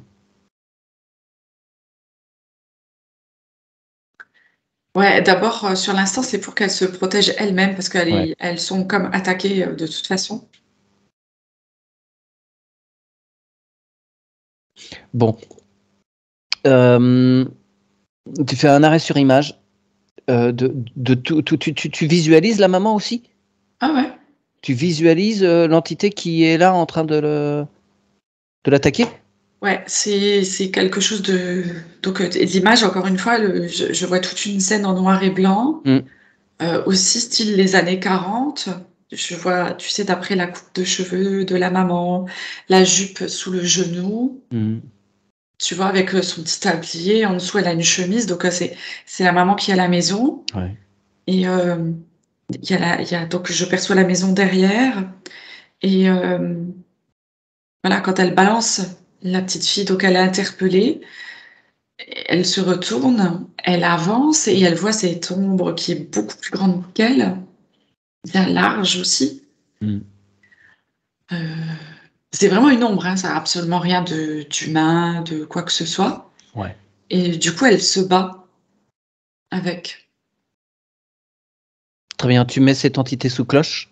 Ouais, d'abord, sur l'instant, c'est pour qu'elle se protège elle-même parce Ouais. elles sont comme attaquées de toute façon. Bon. Tu fais un arrêt sur image. De tout, tu visualises la maman aussi? Ah ouais? Tu visualises l'entité qui est là en train de l'attaquer? Ouais, c'est quelque chose de. Donc, l'image, encore une fois, je vois toute une scène en noir et blanc, Mm. aussi style les années 40. Je vois, tu sais, d'après la coupe de cheveux de la maman, la jupe sous le genou. Mm. tu vois, avec son petit tablier. En dessous, elle a une chemise. Donc, c'est la maman qui est à la maison. Ouais. Et donc, je perçois la maison derrière. Et voilà, quand elle balance la petite fille, donc elle est interpellée. Elle se retourne, elle avance et elle voit cette ombre qui est beaucoup plus grande qu'elle, bien large aussi. Mm. C'est vraiment une ombre, hein, ça n'a absolument rien d'humain, de quoi que ce soit. Ouais. Et du coup, elle se bat avec. Très bien. Tu mets cette entité sous cloche.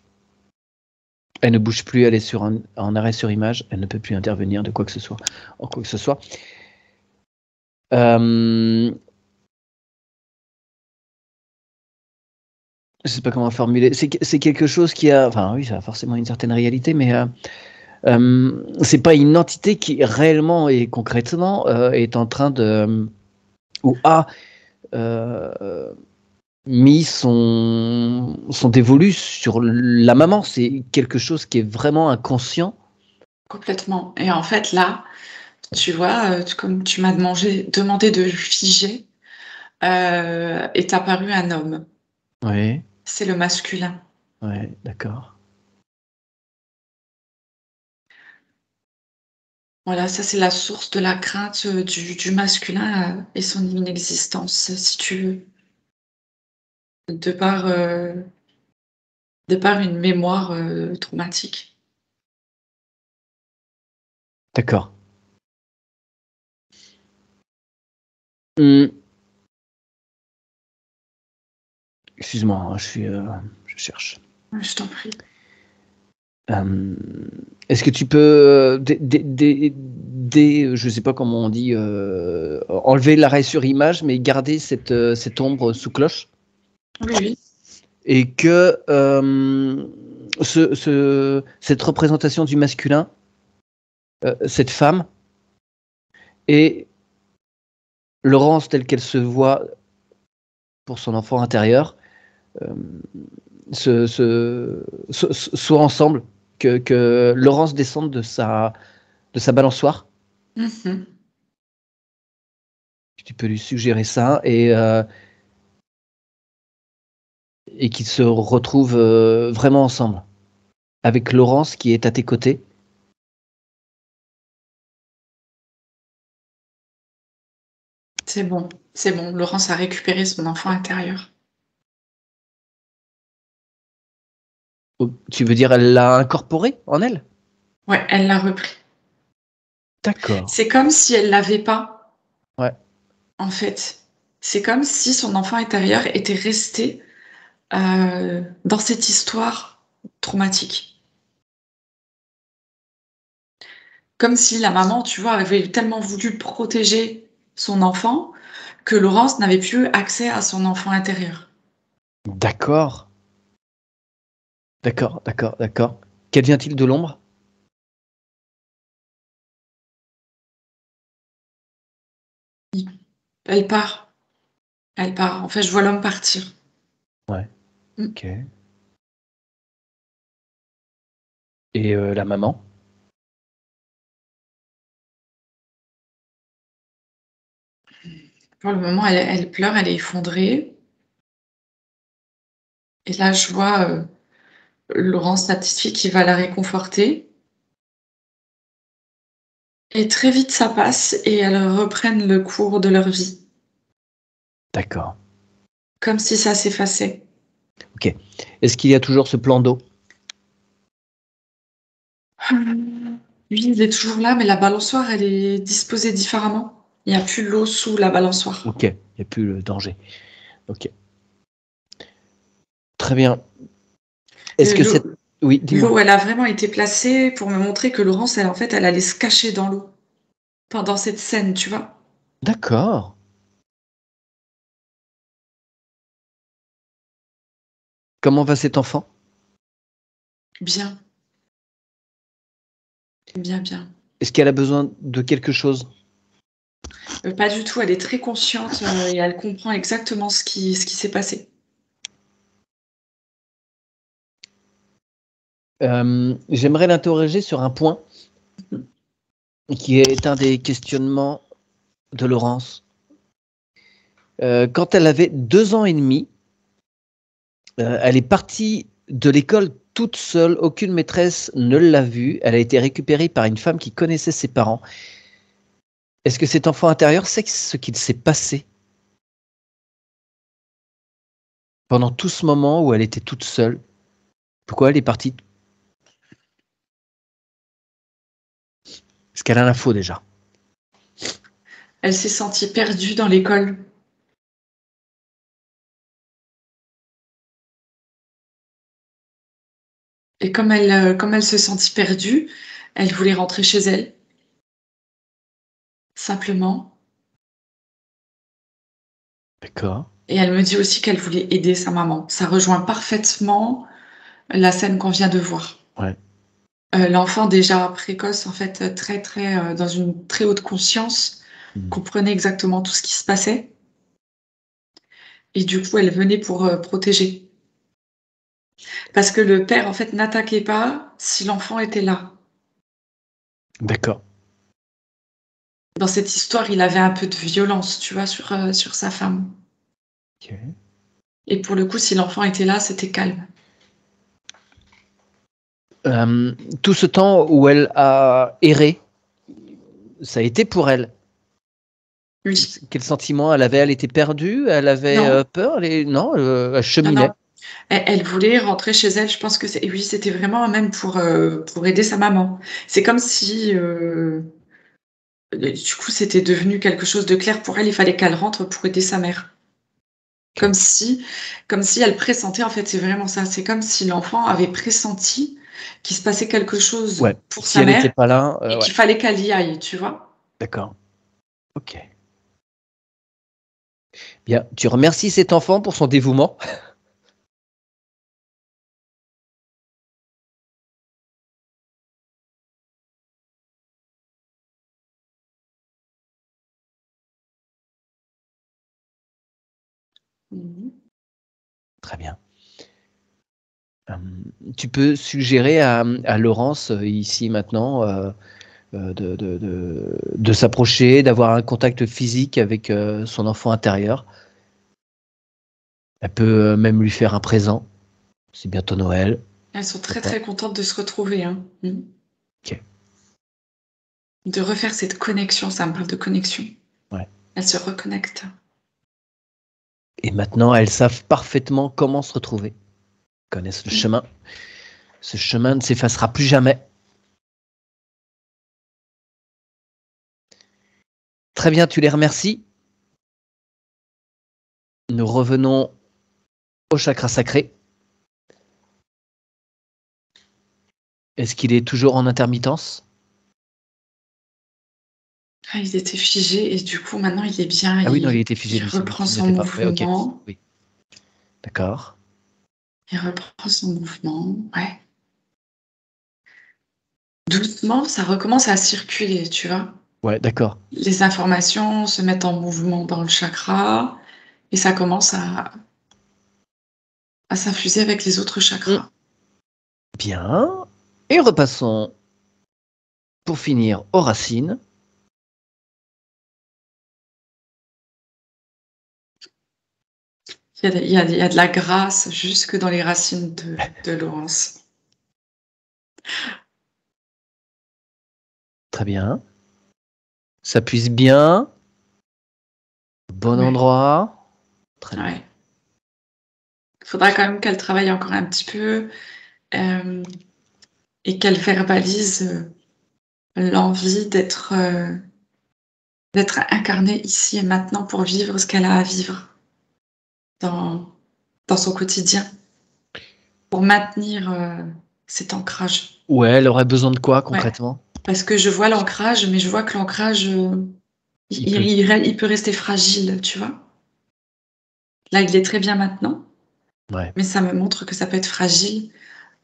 Elle ne bouge plus. Elle est en arrêt sur image. Elle ne peut plus intervenir de quoi que ce soit. En quoi que ce soit. Je sais pas comment formuler. C'est quelque chose qui a. Enfin, oui, ça a forcément une certaine réalité, mais c'est pas une entité qui réellement et concrètement est en train de ou a mis son dévolu sur la maman. C'est quelque chose qui est vraiment inconscient. Complètement. Et en fait, là, tu vois, comme tu m'as demandé de figer, est apparu un homme. Oui, C'est le masculin. ouais, d'accord. Voilà, ça c'est la source de la crainte du masculin et son inexistence, si tu veux, de par, euh, de par une mémoire traumatique. D'accord. Hum, Excuse-moi, hein, je cherche. Je t'en prie. Euh, Est-ce que tu peux, je sais pas comment on dit, enlever l'arrêt sur image, mais garder cette ombre sous cloche Oui, oui. et que cette représentation du masculin, cette femme, et Laurence telle qu'elle se voit pour son enfant intérieur, euh, soient ensemble, que Laurence descende de sa balançoire. Mhm. Tu peux lui suggérer ça et qu'ils se retrouvent vraiment ensemble. Avec Laurence qui est à tes côtés. C'est bon, c'est bon. Laurence a récupéré son enfant intérieur. Tu veux dire, elle l'a incorporé en elle? Ouais, elle l'a repris. D'accord. C'est comme si elle l'avait pas, Ouais. en fait. C'est comme si son enfant intérieur était resté dans cette histoire traumatique. Comme si la maman, tu vois, avait tellement voulu protéger son enfant que Laurence n'avait plus accès à son enfant intérieur. D'accord. D'accord, d'accord, d'accord. Qu'advient-il de l'ombre? Elle part, elle part. En fait, je vois l'homme partir. Ouais. Mm. Ok. Et la maman? Pour le moment, elle pleure, elle est effondrée. Et là, je vois Laurence, la petite fille, qui va la réconforter. Et très vite, ça passe et elles reprennent le cours de leur vie, D'accord. comme si ça s'effaçait. Ok. Est-ce qu'il y a toujours ce plan d'eau? Lui, il est toujours là, mais la balançoire, elle est disposée différemment. Il n'y a plus l'eau sous la balançoire. Ok. Il n'y a plus le danger. Ok. Très bien. Est-ce que cette... L'eau, Oui, dis-moi. l'eau, elle a vraiment été placée pour me montrer que Laurence, elle, en fait, elle allait se cacher dans l'eau pendant cette scène, tu vois. D'accord. Comment va cet enfant? Bien, bien, bien. Est-ce qu'elle a besoin de quelque chose? Pas du tout, elle est très consciente et elle comprend exactement ce qui s'est passé. J'aimerais l'interroger sur un point qui est un des questionnements de Laurence. Quand elle avait 2 ans et demi, elle est partie de l'école toute seule. Aucune maîtresse ne l'a vue. Elle a été récupérée par une femme qui connaissait ses parents. Est-ce que cet enfant intérieur sait ce qu'il s'est passé pendant tout ce moment où elle était toute seule? Pourquoi elle est partie? Est-ce qu'elle a l'info déjà? Elle s'est sentie perdue dans l'école. Et comme elle se sentit perdue, elle voulait rentrer chez elle, simplement. D'accord. Et elle me dit aussi qu'elle voulait aider sa maman. Ça rejoint parfaitement la scène qu'on vient de voir. Ouais. L'enfant déjà précoce, en fait, très, très, dans une très haute conscience, comprenait exactement tout ce qui se passait. Et du coup, elle venait pour protéger. Parce que le père, en fait, n'attaquait pas si l'enfant était là. D'accord. Dans cette histoire, il avait un peu de violence, tu vois, sur sa femme. Ok. Et pour le coup, si l'enfant était là, c'était calme. Tout ce temps où elle a erré, ça a été pour elle. Oui. Quel sentiment elle avait? Elle était perdue? Elle avait Non, peur? Non, elle non, cheminait. non. Elle voulait rentrer chez elle. Je pense que et oui, c'était vraiment même pour aider sa maman. C'est comme si, du coup, c'était devenu quelque chose de clair pour elle. Il fallait qu'elle rentre pour aider sa mère. Ok. Comme si elle pressentait, en fait, c'est vraiment ça. C'est comme si l'enfant avait pressenti qu'il se passait quelque chose Ouais. pour Si sa elle n'était mère pas là, et ouais. qu'il fallait qu'elle y aille, tu vois? D'accord. Ok. Bien. Tu remercies cet enfant pour son dévouement. Mmh. Très bien. Tu peux suggérer à Laurence, ici maintenant, de s'approcher, d'avoir un contact physique avec son enfant intérieur. Elle peut même lui faire un présent. C'est bientôt Noël. Elles sont très, Pourquoi pas. très contentes de se retrouver, hein. Mmh. Ok. De refaire cette connexion, ça me parle de connexion. Ouais. Elles se reconnectent. Et maintenant, elles savent parfaitement comment se retrouver. Elles connaissent le Mmh. chemin. Ce chemin ne s'effacera plus jamais. Très bien, tu les remercies. Nous revenons au chakra sacré. Est-ce qu'il est toujours en intermittence? Ah, il était figé et du coup, maintenant, il est bien. Ah oui, non, il Il était figé, il lui, c'est bon, reprend tu ne son l'étais pas. Ouais, ok. mouvement. Oui. D'accord. Il reprend son mouvement, ouais. Doucement, ça recommence à circuler, tu vois? Ouais, d'accord. Les informations se mettent en mouvement dans le chakra et ça commence à s'infuser avec les autres Mm. chakras. Bien. Et repassons, pour finir, aux racines. Il y a de la grâce jusque dans les racines de Laurence. Très bien. Ça puise bien. Bon Ouais, endroit. Très bien. ouais. Il faudra quand même qu'elle travaille encore un petit peu, hem et qu'elle verbalise, l'envie d'être incarnée ici et maintenant pour vivre ce qu'elle a à vivre dans dans son quotidien, pour maintenir, cet ancrage. Ouais, elle aurait besoin de quoi Ouais, concrètement? parce que je vois l'ancrage, mais je vois que l'ancrage, Il peut. il peut rester fragile, tu vois? Là, il est très bien maintenant, Ouais. mais ça me montre que ça peut être fragile.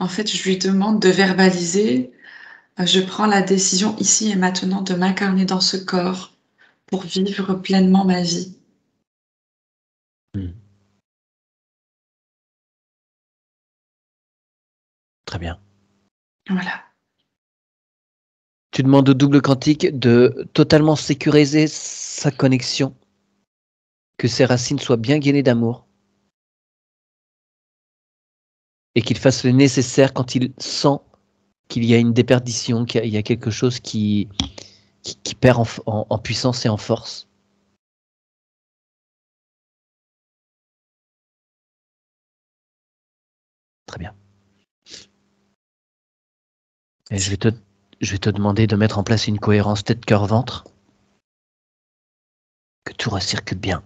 En fait, je lui demande de verbaliser, je prends la décision ici et maintenant de m'incarner dans ce corps pour vivre pleinement ma vie. Mm. Très bien. Voilà. Tu demandes au double quantique de totalement sécuriser sa connexion, que ses racines soient bien gainées d'amour, et qu'il fasse le nécessaire quand il sent qu'il y a une déperdition, qu'il y a quelque chose qui perd en puissance et en force. Très bien. Et je vais te demander de mettre en place une cohérence tête, cœur, ventre. Que tout recircule bien.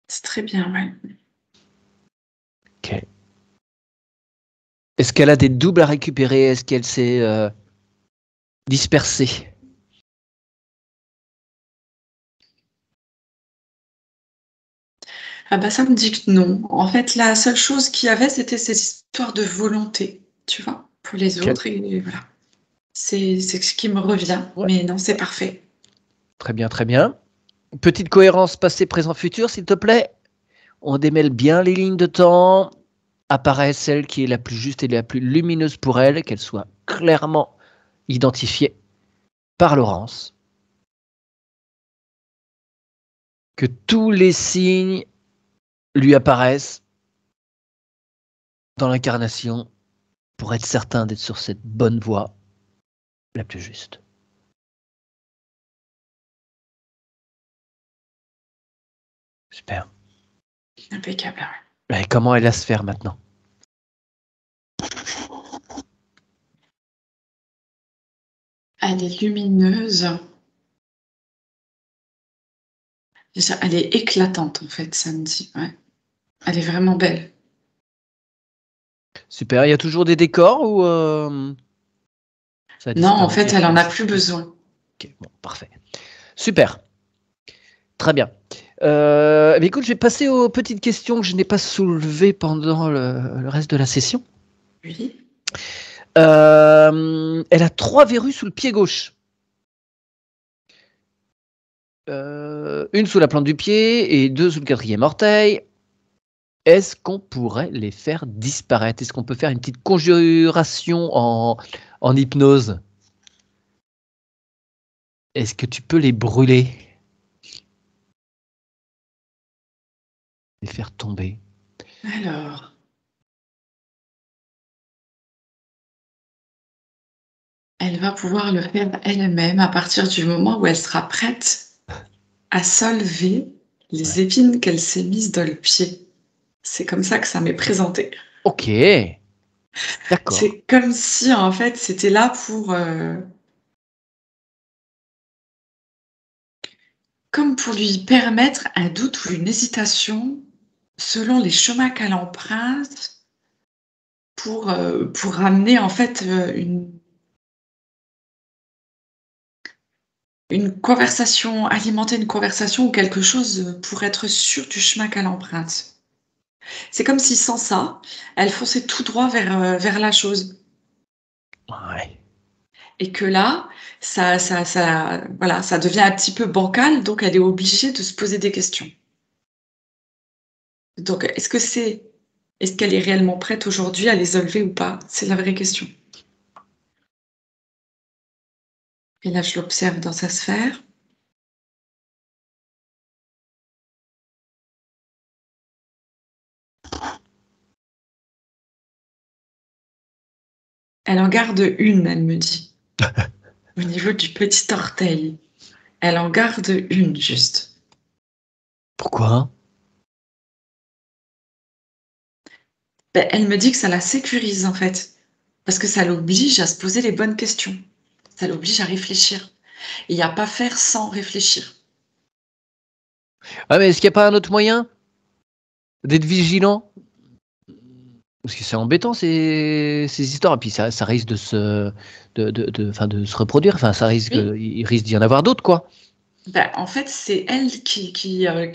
C'est très bien, ouais. Ok. Est-ce qu'elle a des doubles à récupérer? Est-ce qu'elle s'est dispersée? Ah bah ça me dit que non. En fait, la seule chose qu'il y avait, c'était ces histoires de volonté, tu vois, pour les Quel- autres. Et voilà. C'est ce qui me revient. Ouais. Mais non, c'est parfait. Très bien, très bien. Petite cohérence passé, présent, futur, s'il te plaît. On démêle bien les lignes de temps. Apparaît celle qui est la plus juste et la plus lumineuse pour elle, qu'elle soit clairement identifiée par Laurence. Que tous les signes lui apparaissent dans l'incarnation pour être certain d'être sur cette bonne voie la plus juste. Super. Impeccable. Ouais. Et comment elle va se faire maintenant? Elle est lumineuse. Elle est éclatante, en fait, samedi. Ouais. Elle est vraiment belle. Super. Il y a toujours des décors ou ça a Non, en disparu? fait, elle en a plus besoin. Ok, bon, parfait. Super. Très bien. Écoute, je vais passer aux petites questions que je n'ai pas soulevées pendant le reste de la session. Oui. Elle a 3 verrues sous le pied gauche. Une sous la plante du pied et 2 sous le 4e orteil. Est-ce qu'on pourrait les faire disparaître? Est-ce qu'on peut faire une petite conjuration en hypnose? Est-ce que tu peux les brûler? Les faire tomber? Alors, elle va pouvoir le faire elle-même à partir du moment où elle sera prête à solver les épines qu'elle s'est mises dans le pied. C'est comme ça que ça m'est présenté. Ok, d'accord. C'est comme si, en fait, c'était là comme pour lui permettre un doute ou une hésitation selon les chemins qu'elle emprunte pour amener, en fait, une conversation, alimenter une conversation ou quelque chose pour être sûre du chemin qu'elle emprunte. C'est comme si sans ça, elle fonçait tout droit vers la chose. Ouais. Et que là, voilà, ça devient un petit peu bancal, donc elle est obligée de se poser des questions. Donc, est-ce qu'elle est réellement prête aujourd'hui à les enlever ou pas? C'est la vraie question. Et là, je l'observe dans sa sphère. Elle en garde une, elle me dit, au niveau du petit orteil. Elle en garde une, juste. Pourquoi? Ben, elle me dit que ça la sécurise, en fait, parce que ça l'oblige à se poser les bonnes questions. Ça l'oblige à réfléchir. Et à pas faire sans réfléchir. Ah, mais est-ce qu'il n'y a pas un autre moyen d'être vigilant? Parce que c'est embêtant ces histoires, et puis ça risque de se reproduire. Enfin, ça risque, Oui. il risque d'y en avoir d'autres, quoi. Ben, en fait, c'est elle qui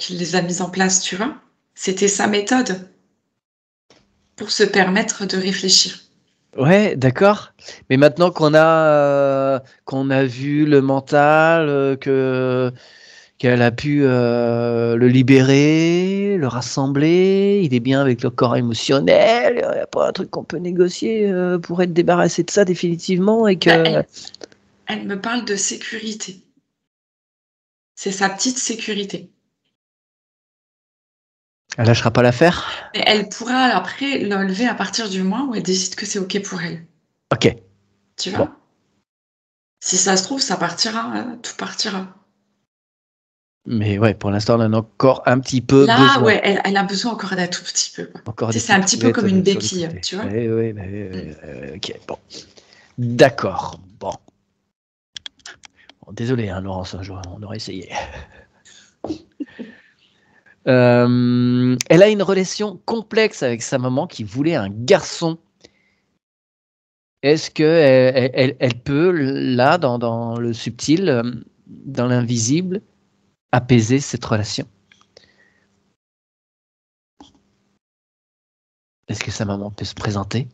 les a mises en place, tu vois. C'était sa méthode pour se permettre de réfléchir. Ouais, d'accord. Mais maintenant qu'on a vu le mental, qu'elle a pu le libérer, le rassembler, il est bien avec le corps émotionnel, il n'y a pas un truc qu'on peut négocier pour être débarrassé de ça définitivement et Bah, que... elle me parle de sécurité. C'est sa petite sécurité. Elle lâchera pas l'affaire? Et elle pourra après l'enlever à partir du moment où elle décide que c'est OK pour elle. Ok, Tu bon. vois? Si ça se trouve, ça partira, tout partira. Mais ouais, pour l'instant, on en a encore un petit peu Là, besoin. ouais, elle a besoin encore d'un tout petit peu, quoi. Encore Tu des sais, c'est un petites petit peu boulettes comme une sur le béquille, côté. tu vois? Oui, oui, Mmh. ok, bon. D'accord, bon. Bon, désolé, hein, Laurence, on aurait essayé. Elle a une relation complexe avec sa maman qui voulait un garçon. Est-ce qu'elle peut, là, dans le subtil, dans l'invisible, apaiser cette relation? Est-ce que sa maman peut se présenter?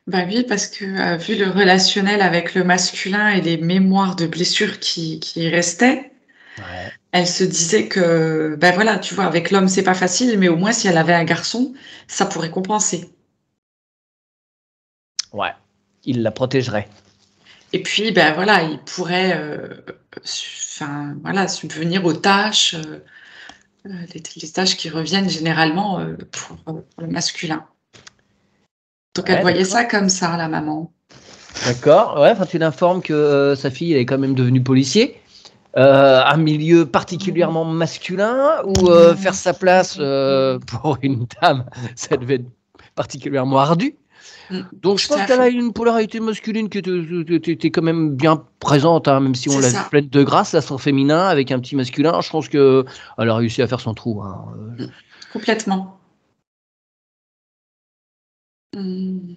Bah oui, parce que, vu le relationnel avec le masculin et les mémoires de blessures qui y restaient, Ouais. elle se disait que, bah voilà, tu vois, avec l'homme, c'est pas facile, mais au moins si elle avait un garçon, ça pourrait compenser. Ouais. Il la protégerait. Et puis, ben voilà, il pourrait, enfin, voilà, subvenir aux tâches, les tâches qui reviennent généralement, pour le masculin. Donc elle Ouais, voyait d'accord. ça comme ça, la maman. D'accord. Ouais, enfin, tu l'informes que sa fille elle est quand même devenue policier. Un milieu particulièrement masculin où faire sa place pour une dame, ça devait être particulièrement ardu. Mmh, Donc je tout pense à qu'elle a fait. une polarité masculine qui était quand même bien présente, hein, même si on C'est l'a vu ça. pleine de grâce, là, son féminin avec un petit masculin. Je pense qu'elle a réussi à faire son trou, hein. Mmh, complètement. Mmh.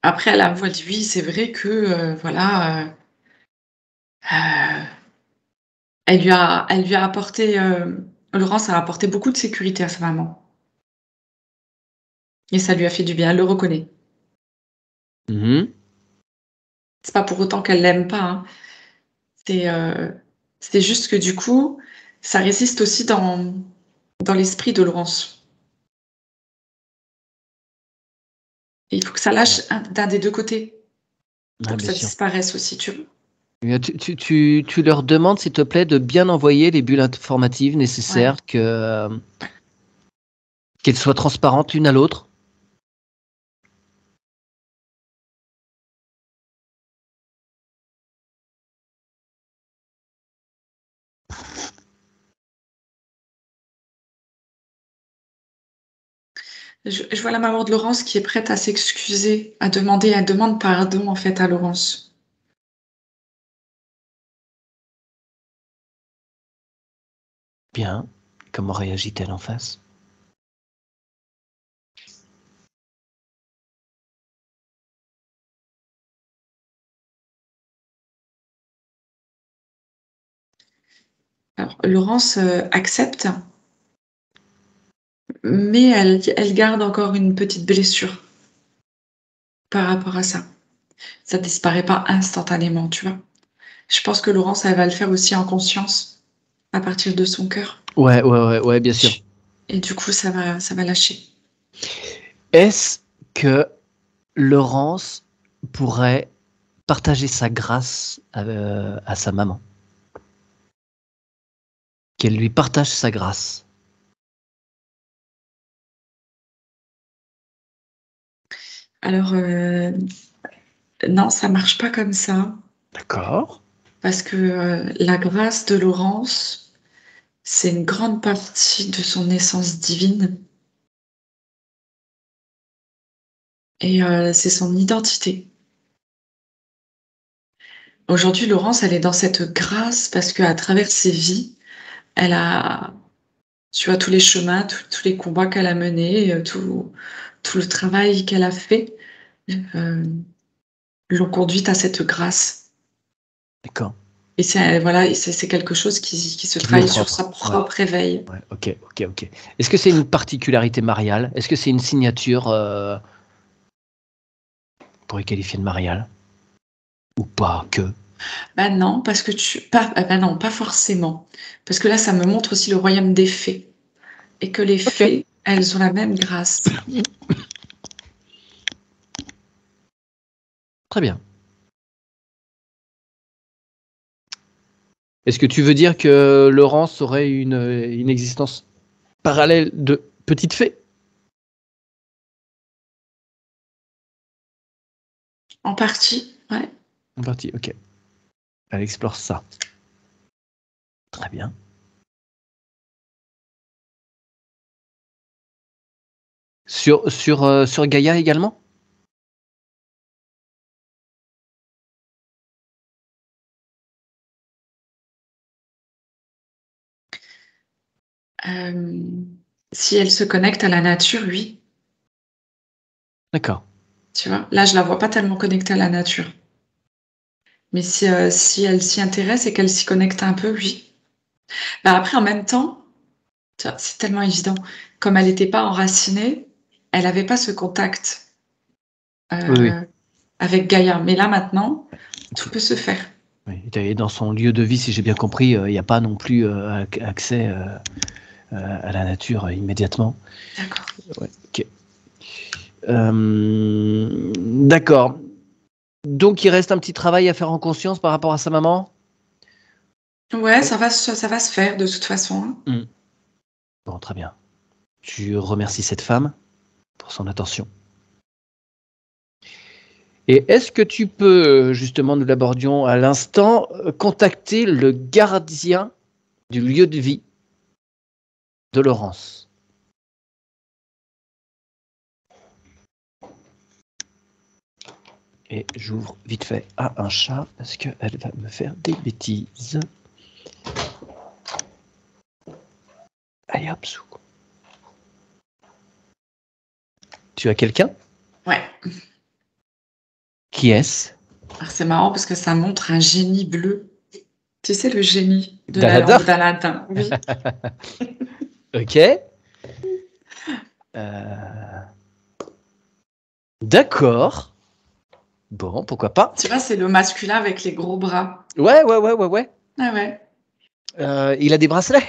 Après, la voix de oui, c'est vrai que, voilà, elle lui a apporté, Laurence a apporté beaucoup de sécurité à sa maman et ça lui a fait du bien, elle le reconnaît. Mhm. C'est pas pour autant qu'elle l'aime pas, hein. C'est, c'est juste que du coup, ça résiste aussi dans l'esprit de Laurence. Et il faut que ça Ouais. lâche d'un des 2 côtés Ah, pour que bien ça sûr. disparaisse aussi, tu vois? Tu leur demandes, s'il te plaît, de bien envoyer les bulles informatives Ouais, nécessaires, ouais. qu'elles soient transparentes l'une à l'autre. Je vois la maman de Laurence qui est prête à s'excuser, à demander elle demande pardon, en fait, à Laurence. Bien. Comment réagit-elle en face? Alors Laurence, accepte, mais elle garde encore une petite blessure par rapport à ça. Ça disparaît pas instantanément, tu vois? Je pense que Laurence, elle va le faire aussi en conscience, à partir de son cœur. Ouais, bien sûr. Et du coup, ça va lâcher. Est-ce que Laurence pourrait partager sa grâce à sa maman? Qu'elle lui partage sa grâce. Alors, non, ça marche pas comme ça, D'accord. parce que, la grâce de Laurence, c'est une grande partie de son essence divine et c'est son identité. Aujourd'hui, Laurence, elle est dans cette grâce parce qu'à travers ses vies, elle a, tu vois, tous les chemins, tous les combats qu'elle a menés, tout le travail qu'elle a fait, euh, l'ont conduite à cette grâce. D'accord. Et c'est quelque chose qui se Qui lui est travaille sur propre. sa Ouais. propre éveil. Ouais. Ok. Est-ce que c'est une particularité mariale? Est-ce que c'est une signature pour les qualifier de mariale? Ou pas que? Bah non, parce que bah non, pas forcément. Parce que là, ça me montre aussi le royaume des fées. Et que les Ok. fées, elles ont la même grâce. Très bien. Est-ce que tu veux dire que Laurence aurait une existence parallèle de petite fée? En partie, ouais. En partie, ok. Elle explore ça. Très bien. Sur Gaïa également? Euh, Si elle se connecte à la nature, oui. D'accord. Tu vois, là, je la vois pas tellement connectée à la nature. Mais si elle s'y intéresse et qu'elle s'y connecte un peu, oui. Bah après, en même temps, tu vois, c'est tellement évident. Comme elle n'était pas enracinée, elle n'avait pas ce contact Oui. euh, avec Gaïa. Mais là, maintenant, tout Tu- peut se faire. oui. Et dans son lieu de vie, si j'ai bien compris, il n'y a pas non plus accès à la nature immédiatement. D'accord. Ouais, ok. D'accord. Donc il reste un petit travail à faire en conscience par rapport à sa maman? Ouais, ça va se faire de toute façon, hein. Hmm. Bon, très bien. Tu remercies cette femme pour son attention. Et est-ce que tu peux, justement, nous l'abordions à l'instant, contacter le gardien du lieu de vie de Laurence? Et j'ouvre vite fait à un chat parce qu'elle va me faire des bêtises. Allez hop, sous. Tu as quelqu'un? Ouais. Qui est-ce? Alors, c'est marrant parce que ça montre un génie bleu. Tu sais, le génie de la Dalada? lampe d'Aladin. Oui. Ok. Euh, D'accord. Bon, pourquoi pas. Tu vois, c'est le masculin avec les gros bras. Ouais. Ah ouais. Il a des bracelets.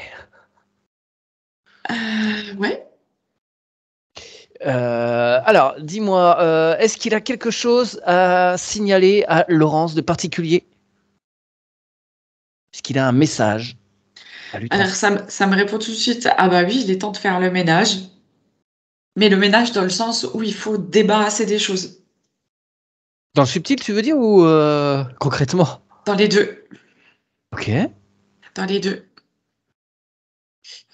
Ouais. Alors, dis-moi, est-ce qu'il a quelque chose à signaler à Laurence de particulier? Est-ce qu'il a un message à lui Alors, transmettre? ça me répond tout de suite. Ah bah oui, il est temps de faire le ménage. Mais le ménage dans le sens où il faut débarrasser des choses. Dans le subtil, tu veux dire, ou concrètement? Dans les deux. Ok. Dans les deux.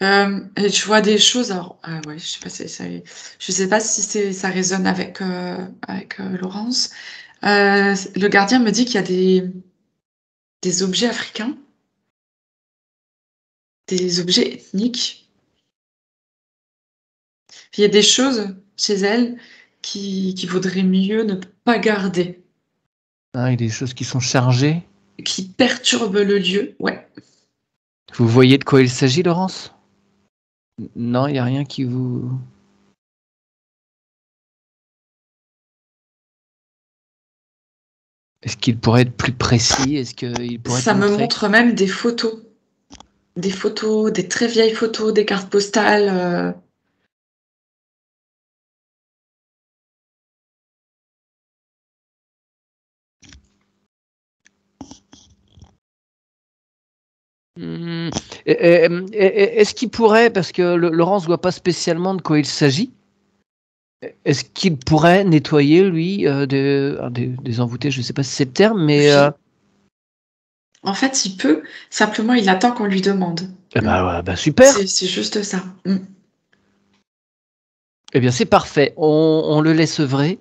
Et je vois des choses. Alors, ouais, je sais pas si ça résonne avec Laurence. Le gardien me dit qu'il y a des objets africains, des objets ethniques. Il y a des choses chez elle qui vaudrait mieux ne pas garder, Ah, il y a des choses qui sont chargées. qui perturbent le lieu. Ouais. Vous voyez de quoi il s'agit, Laurence? Non, il n'y a rien qui vous... Est-ce qu'il pourrait être plus précis? Est-ce qu'il pourrait te Ça me montrer? montre même des photos, des très vieilles photos, des cartes postales. Hmm. Est-ce qu'il pourrait, parce que Laurence ne voit pas spécialement de quoi il s'agit, est-ce qu'il pourrait nettoyer, lui, des envoûtés? Je ne sais pas si c'est le terme, mais Oui. En fait, il peut. Simplement, il attend qu'on lui demande. eh Mm. ben, ouais, bah, super. C'est juste ça. Mm. Eh bien, c'est parfait. On le laisse œuvrer.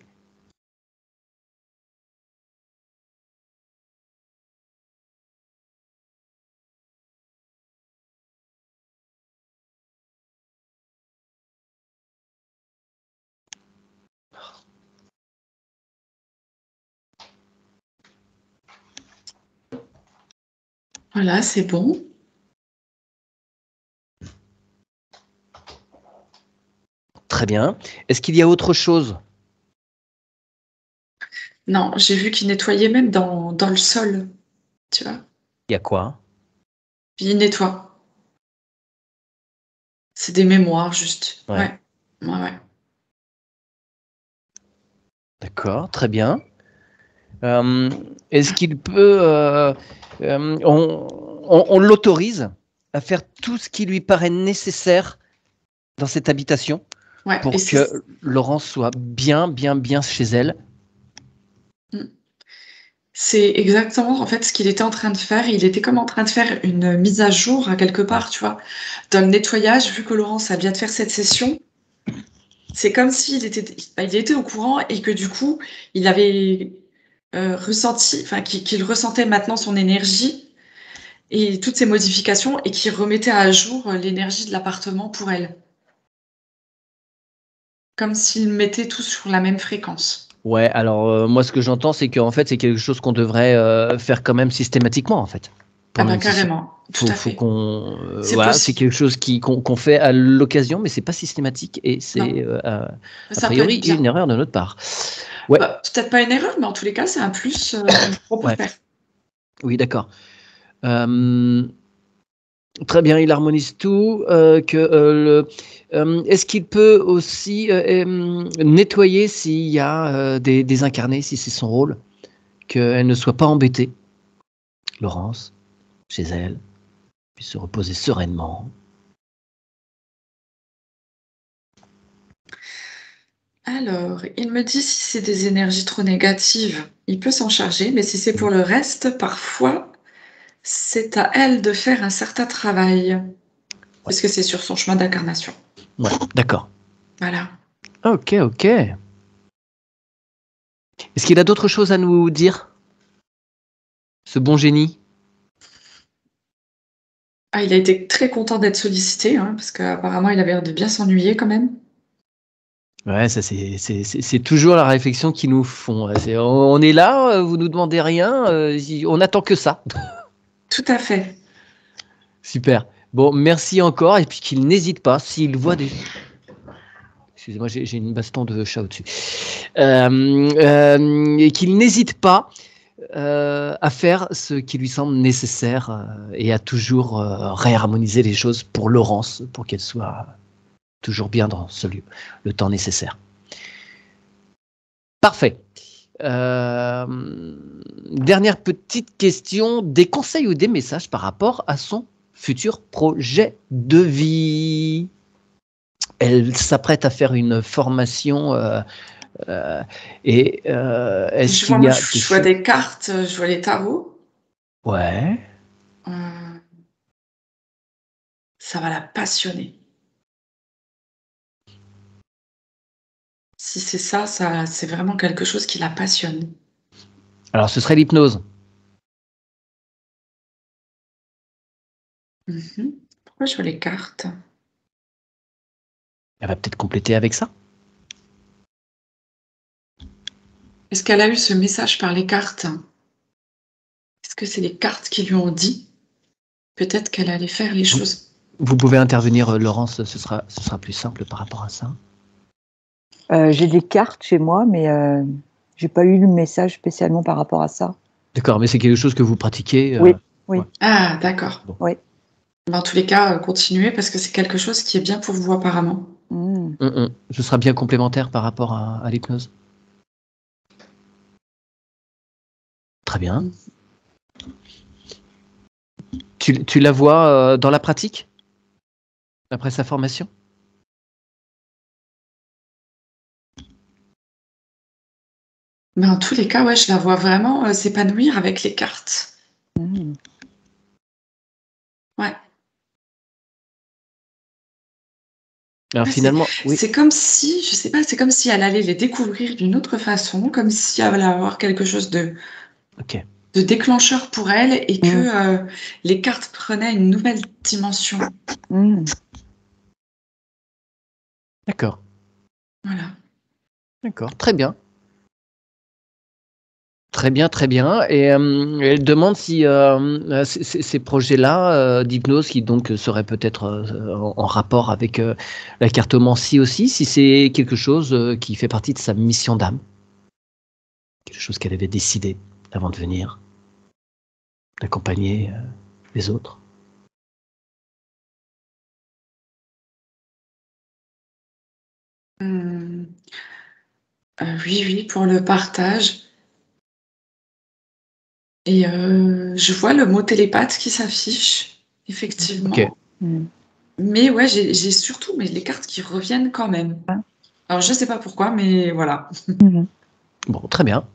Voilà, c'est bon. Très bien. Est-ce qu'il y a autre chose? Non, j'ai vu qu'il nettoyait même dans le sol, tu vois. Il y a quoi? Puis il nettoie. C'est des mémoires, juste. Ouais. Ouais, ouais, ouais. D'accord, très bien. Euh, Est-ce qu'il peut... on l'autorise à faire tout ce qui lui paraît nécessaire dans cette habitation Ouais, et pour que Laurence soit bien, bien, bien chez elle. c'est exactement en fait ce qu'il était en train de faire. Il était comme en train de faire une mise à jour à quelque Ouais. part, tu vois. Dans le nettoyage, vu que Laurence a bien de faire cette session, c'est comme s'il était, il était au courant et que du coup, il avait ressenti, enfin, qu'il ressentait maintenant son énergie et toutes ces modifications et qu'il remettait à jour l'énergie de l'appartement pour elle. Comme s'il mettait tout sur la même fréquence. Ouais, alors moi ce que j'entends c'est qu'en fait c'est quelque chose qu'on devrait faire quand même systématiquement en fait. Ah Pendant bah une session. carrément, tout à Faut fait. qu'on C'est voilà, c'est possible. quelque chose qu'on fait à l'occasion, mais c'est pas systématique et c'est Non, a ça peut être priori une bien. erreur de notre part. Ouais, Bah, peut-être pas une erreur, mais en tous les cas, c'est un plus qu'on peut ouais, faire. oui, d'accord. Euh, Très bien, il harmonise tout. Est-ce qu'il peut aussi nettoyer s'il y a des incarnés, si c'est son rôle, qu'elle ne soit pas embêtée, Laurence, chez elle, puisse se reposer sereinement. Alors, il me dit si c'est des énergies trop négatives, il peut s'en charger, mais si c'est pour le reste, parfois, c'est à elle de faire un certain travail, Ouais, puisque c'est sur son chemin d'incarnation. ouais, d'accord. Voilà. Ok, ok. Est-ce qu'il a d'autres choses à nous dire, ce bon génie? Ah, il a été très content d'être sollicité, hein, parce qu'apparemment, il avait l'air de bien s'ennuyer quand même. Ouais, ça c'est toujours la réflexion qu'ils nous font. Ouais, on est là, vous nous demandez rien, on attend que ça. Tout à fait. Super. Bon, merci encore et puis qu'il n'hésite pas s'il voit des. Excusez-moi, j'ai une baston de chat au-dessus. Et qu'il n'hésite pas à faire ce qui lui semble nécessaire et à toujours réharmoniser les choses pour Laurence, pour qu'elle soit toujours bien dans ce lieu, le temps nécessaire. Parfait. Euh, Dernière petite question, des conseils ou des messages par rapport à son futur projet de vie. Elle s'apprête à faire une formation est-ce Je vois, qu'il y moi, a des je vois choses? des cartes, je vois les tarots. Ouais, Euh, ça va la passionner. Si c'est ça, c'est vraiment quelque chose qui la passionne. alors ce serait l'hypnose. Mhm. Pourquoi je vois les cartes? Elle va peut-être compléter avec ça. Est-ce qu'elle a eu ce message par les cartes? Est-ce que c'est les cartes qui lui ont dit peut-être qu'elle allait faire les Vous, choses? vous pouvez intervenir, Laurence, ce sera plus simple par rapport à ça. J'ai des cartes chez moi, mais j'ai pas eu le message spécialement par rapport à ça. D'accord, mais c'est quelque chose que vous pratiquez. Oui, oui, Ouais. Ah, d'accord. Bon. oui. Ben, en tous les cas, continuez parce que c'est quelque chose qui est bien pour vous apparemment. Mmh. Ce sera bien complémentaire par rapport à l'hypnose. Très bien. Tu la vois dans la pratique après sa formation? Mais en tous les cas, ouais, je la vois vraiment s'épanouir avec les cartes. Mmh. Ouais. Alors Ouais, finalement, oui. c'est comme si, je sais pas, c'est comme si elle allait les découvrir d'une autre façon, comme si elle allait avoir quelque chose Ok. de déclencheur pour elle et que Mmh. les cartes prenaient une nouvelle dimension. Mmh. D'accord. Voilà. D'accord. Très bien. Très bien, très bien. Et elle demande si ces projets-là d'hypnose, qui donc seraient peut-être en rapport avec la cartomancie aussi, si c'est quelque chose qui fait partie de sa mission d'âme, quelque chose qu'elle avait décidé avant de venir, d'accompagner les autres. Oui, oui, pour le partage. Et je vois le mot télépathe qui s'affiche, effectivement. Ok. Mais ouais, j'ai surtout les cartes qui reviennent quand même. Alors, je sais pas pourquoi, mais voilà. Bon, très bien.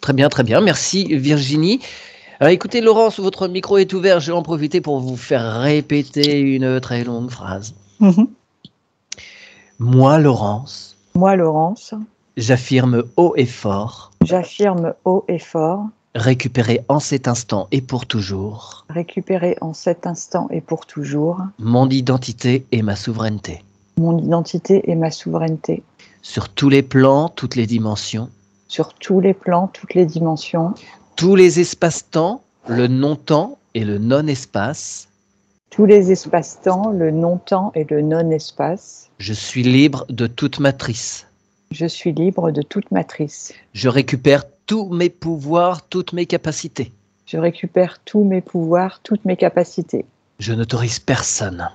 Très bien, très bien. Merci Virginie. Alors écoutez, Laurence, votre micro est ouvert. Je vais en profiter pour vous faire répéter une très longue phrase. Moi, Laurence, Moi, Laurence, j'affirme haut et fort, j'affirme haut et fort, récupérer en cet instant et pour toujours récupérer en cet instant et pour toujours mon identité et ma souveraineté. mon identité et ma souveraineté. Sur tous les plans, toutes les dimensions, Sur tous les plans, toutes les dimensions, tous les espaces-temps, le non-temps et le non-espace, tous les espaces-temps, le non-temps et le non-espace. je suis libre de toute matrice. Je suis libre de toute matrice. Je récupère tous mes pouvoirs, toutes mes capacités. Je récupère tous mes pouvoirs, toutes mes capacités. Je n'autorise personne,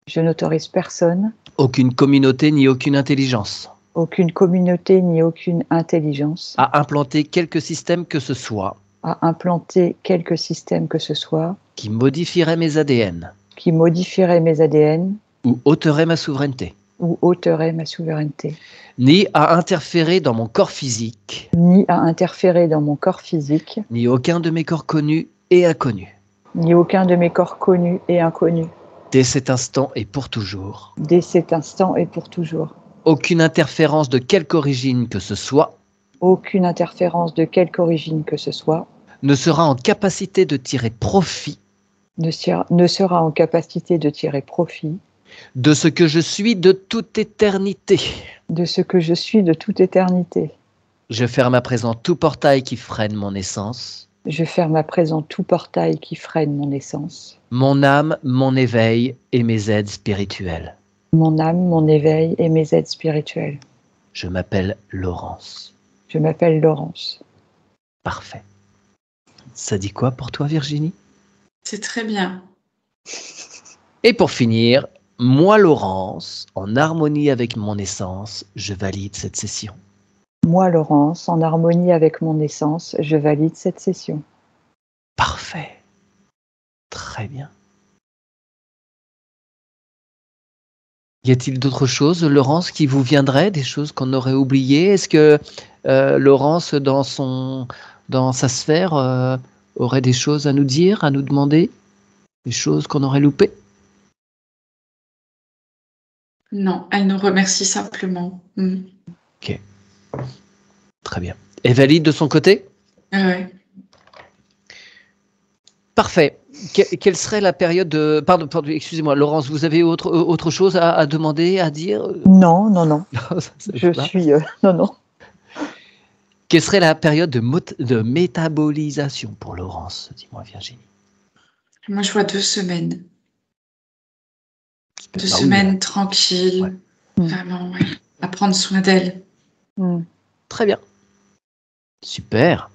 Je n'autorise personne, aucune communauté ni aucune intelligence aucune communauté ni aucune intelligence à implanter quelque système que ce soit à implanter quelque système que ce soit qui modifierait mes ADN qui modifierait mes ADN ou ôterait ma souveraineté, ou ôterait ma souveraineté, ni à interférer dans mon corps physique, ni à interférer dans mon corps physique, ni aucun de mes corps connus et inconnus, ni aucun de mes corps connus et inconnus, dès cet instant et pour toujours. dès cet instant et pour toujours. Aucune interférence de quelque origine que ce soit Aucune interférence de quelque origine que ce soit ne sera en capacité de tirer profit ne sera en capacité de tirer profit de ce que je suis de toute éternité. de ce que je suis de toute éternité. Je ferme à présent tout portail qui freine mon essence, Je ferme à présent tout portail qui freine mon essence, mon âme, mon éveil et mes aides spirituelles. mon âme, mon éveil et mes aides spirituelles. Je m'appelle Laurence. Je m'appelle Laurence. Parfait. Ça dit quoi pour toi, Virginie? C'est très bien. Et pour finir, moi, Laurence, en harmonie avec mon essence, je valide cette session. Moi, Laurence, en harmonie avec mon essence, je valide cette session. Parfait. Très bien. Y a-t-il d'autres choses, Laurence, qui vous viendraient, des choses qu'on aurait oubliées? Est-ce que Laurence, dans sa sphère, aurait des choses à nous dire, à nous demander? Des choses qu'on aurait loupées? Non, elle nous remercie simplement. Ok. Très bien. Et valide de son côté? Ouais. Parfait. Quelle serait la période de... Pardon, excusez-moi, Laurence, vous avez autre chose à demander, à dire? Non, non, non. Je Là. suis... non, non. Quelle serait la période de métabolisation pour Laurence? Dis-moi, Virginie. Moi, je vois 2 semaines. Bah 2 oui, semaines tranquilles. Ouais. Vraiment, ouais. À prendre soin d'elle. Très bien. Super.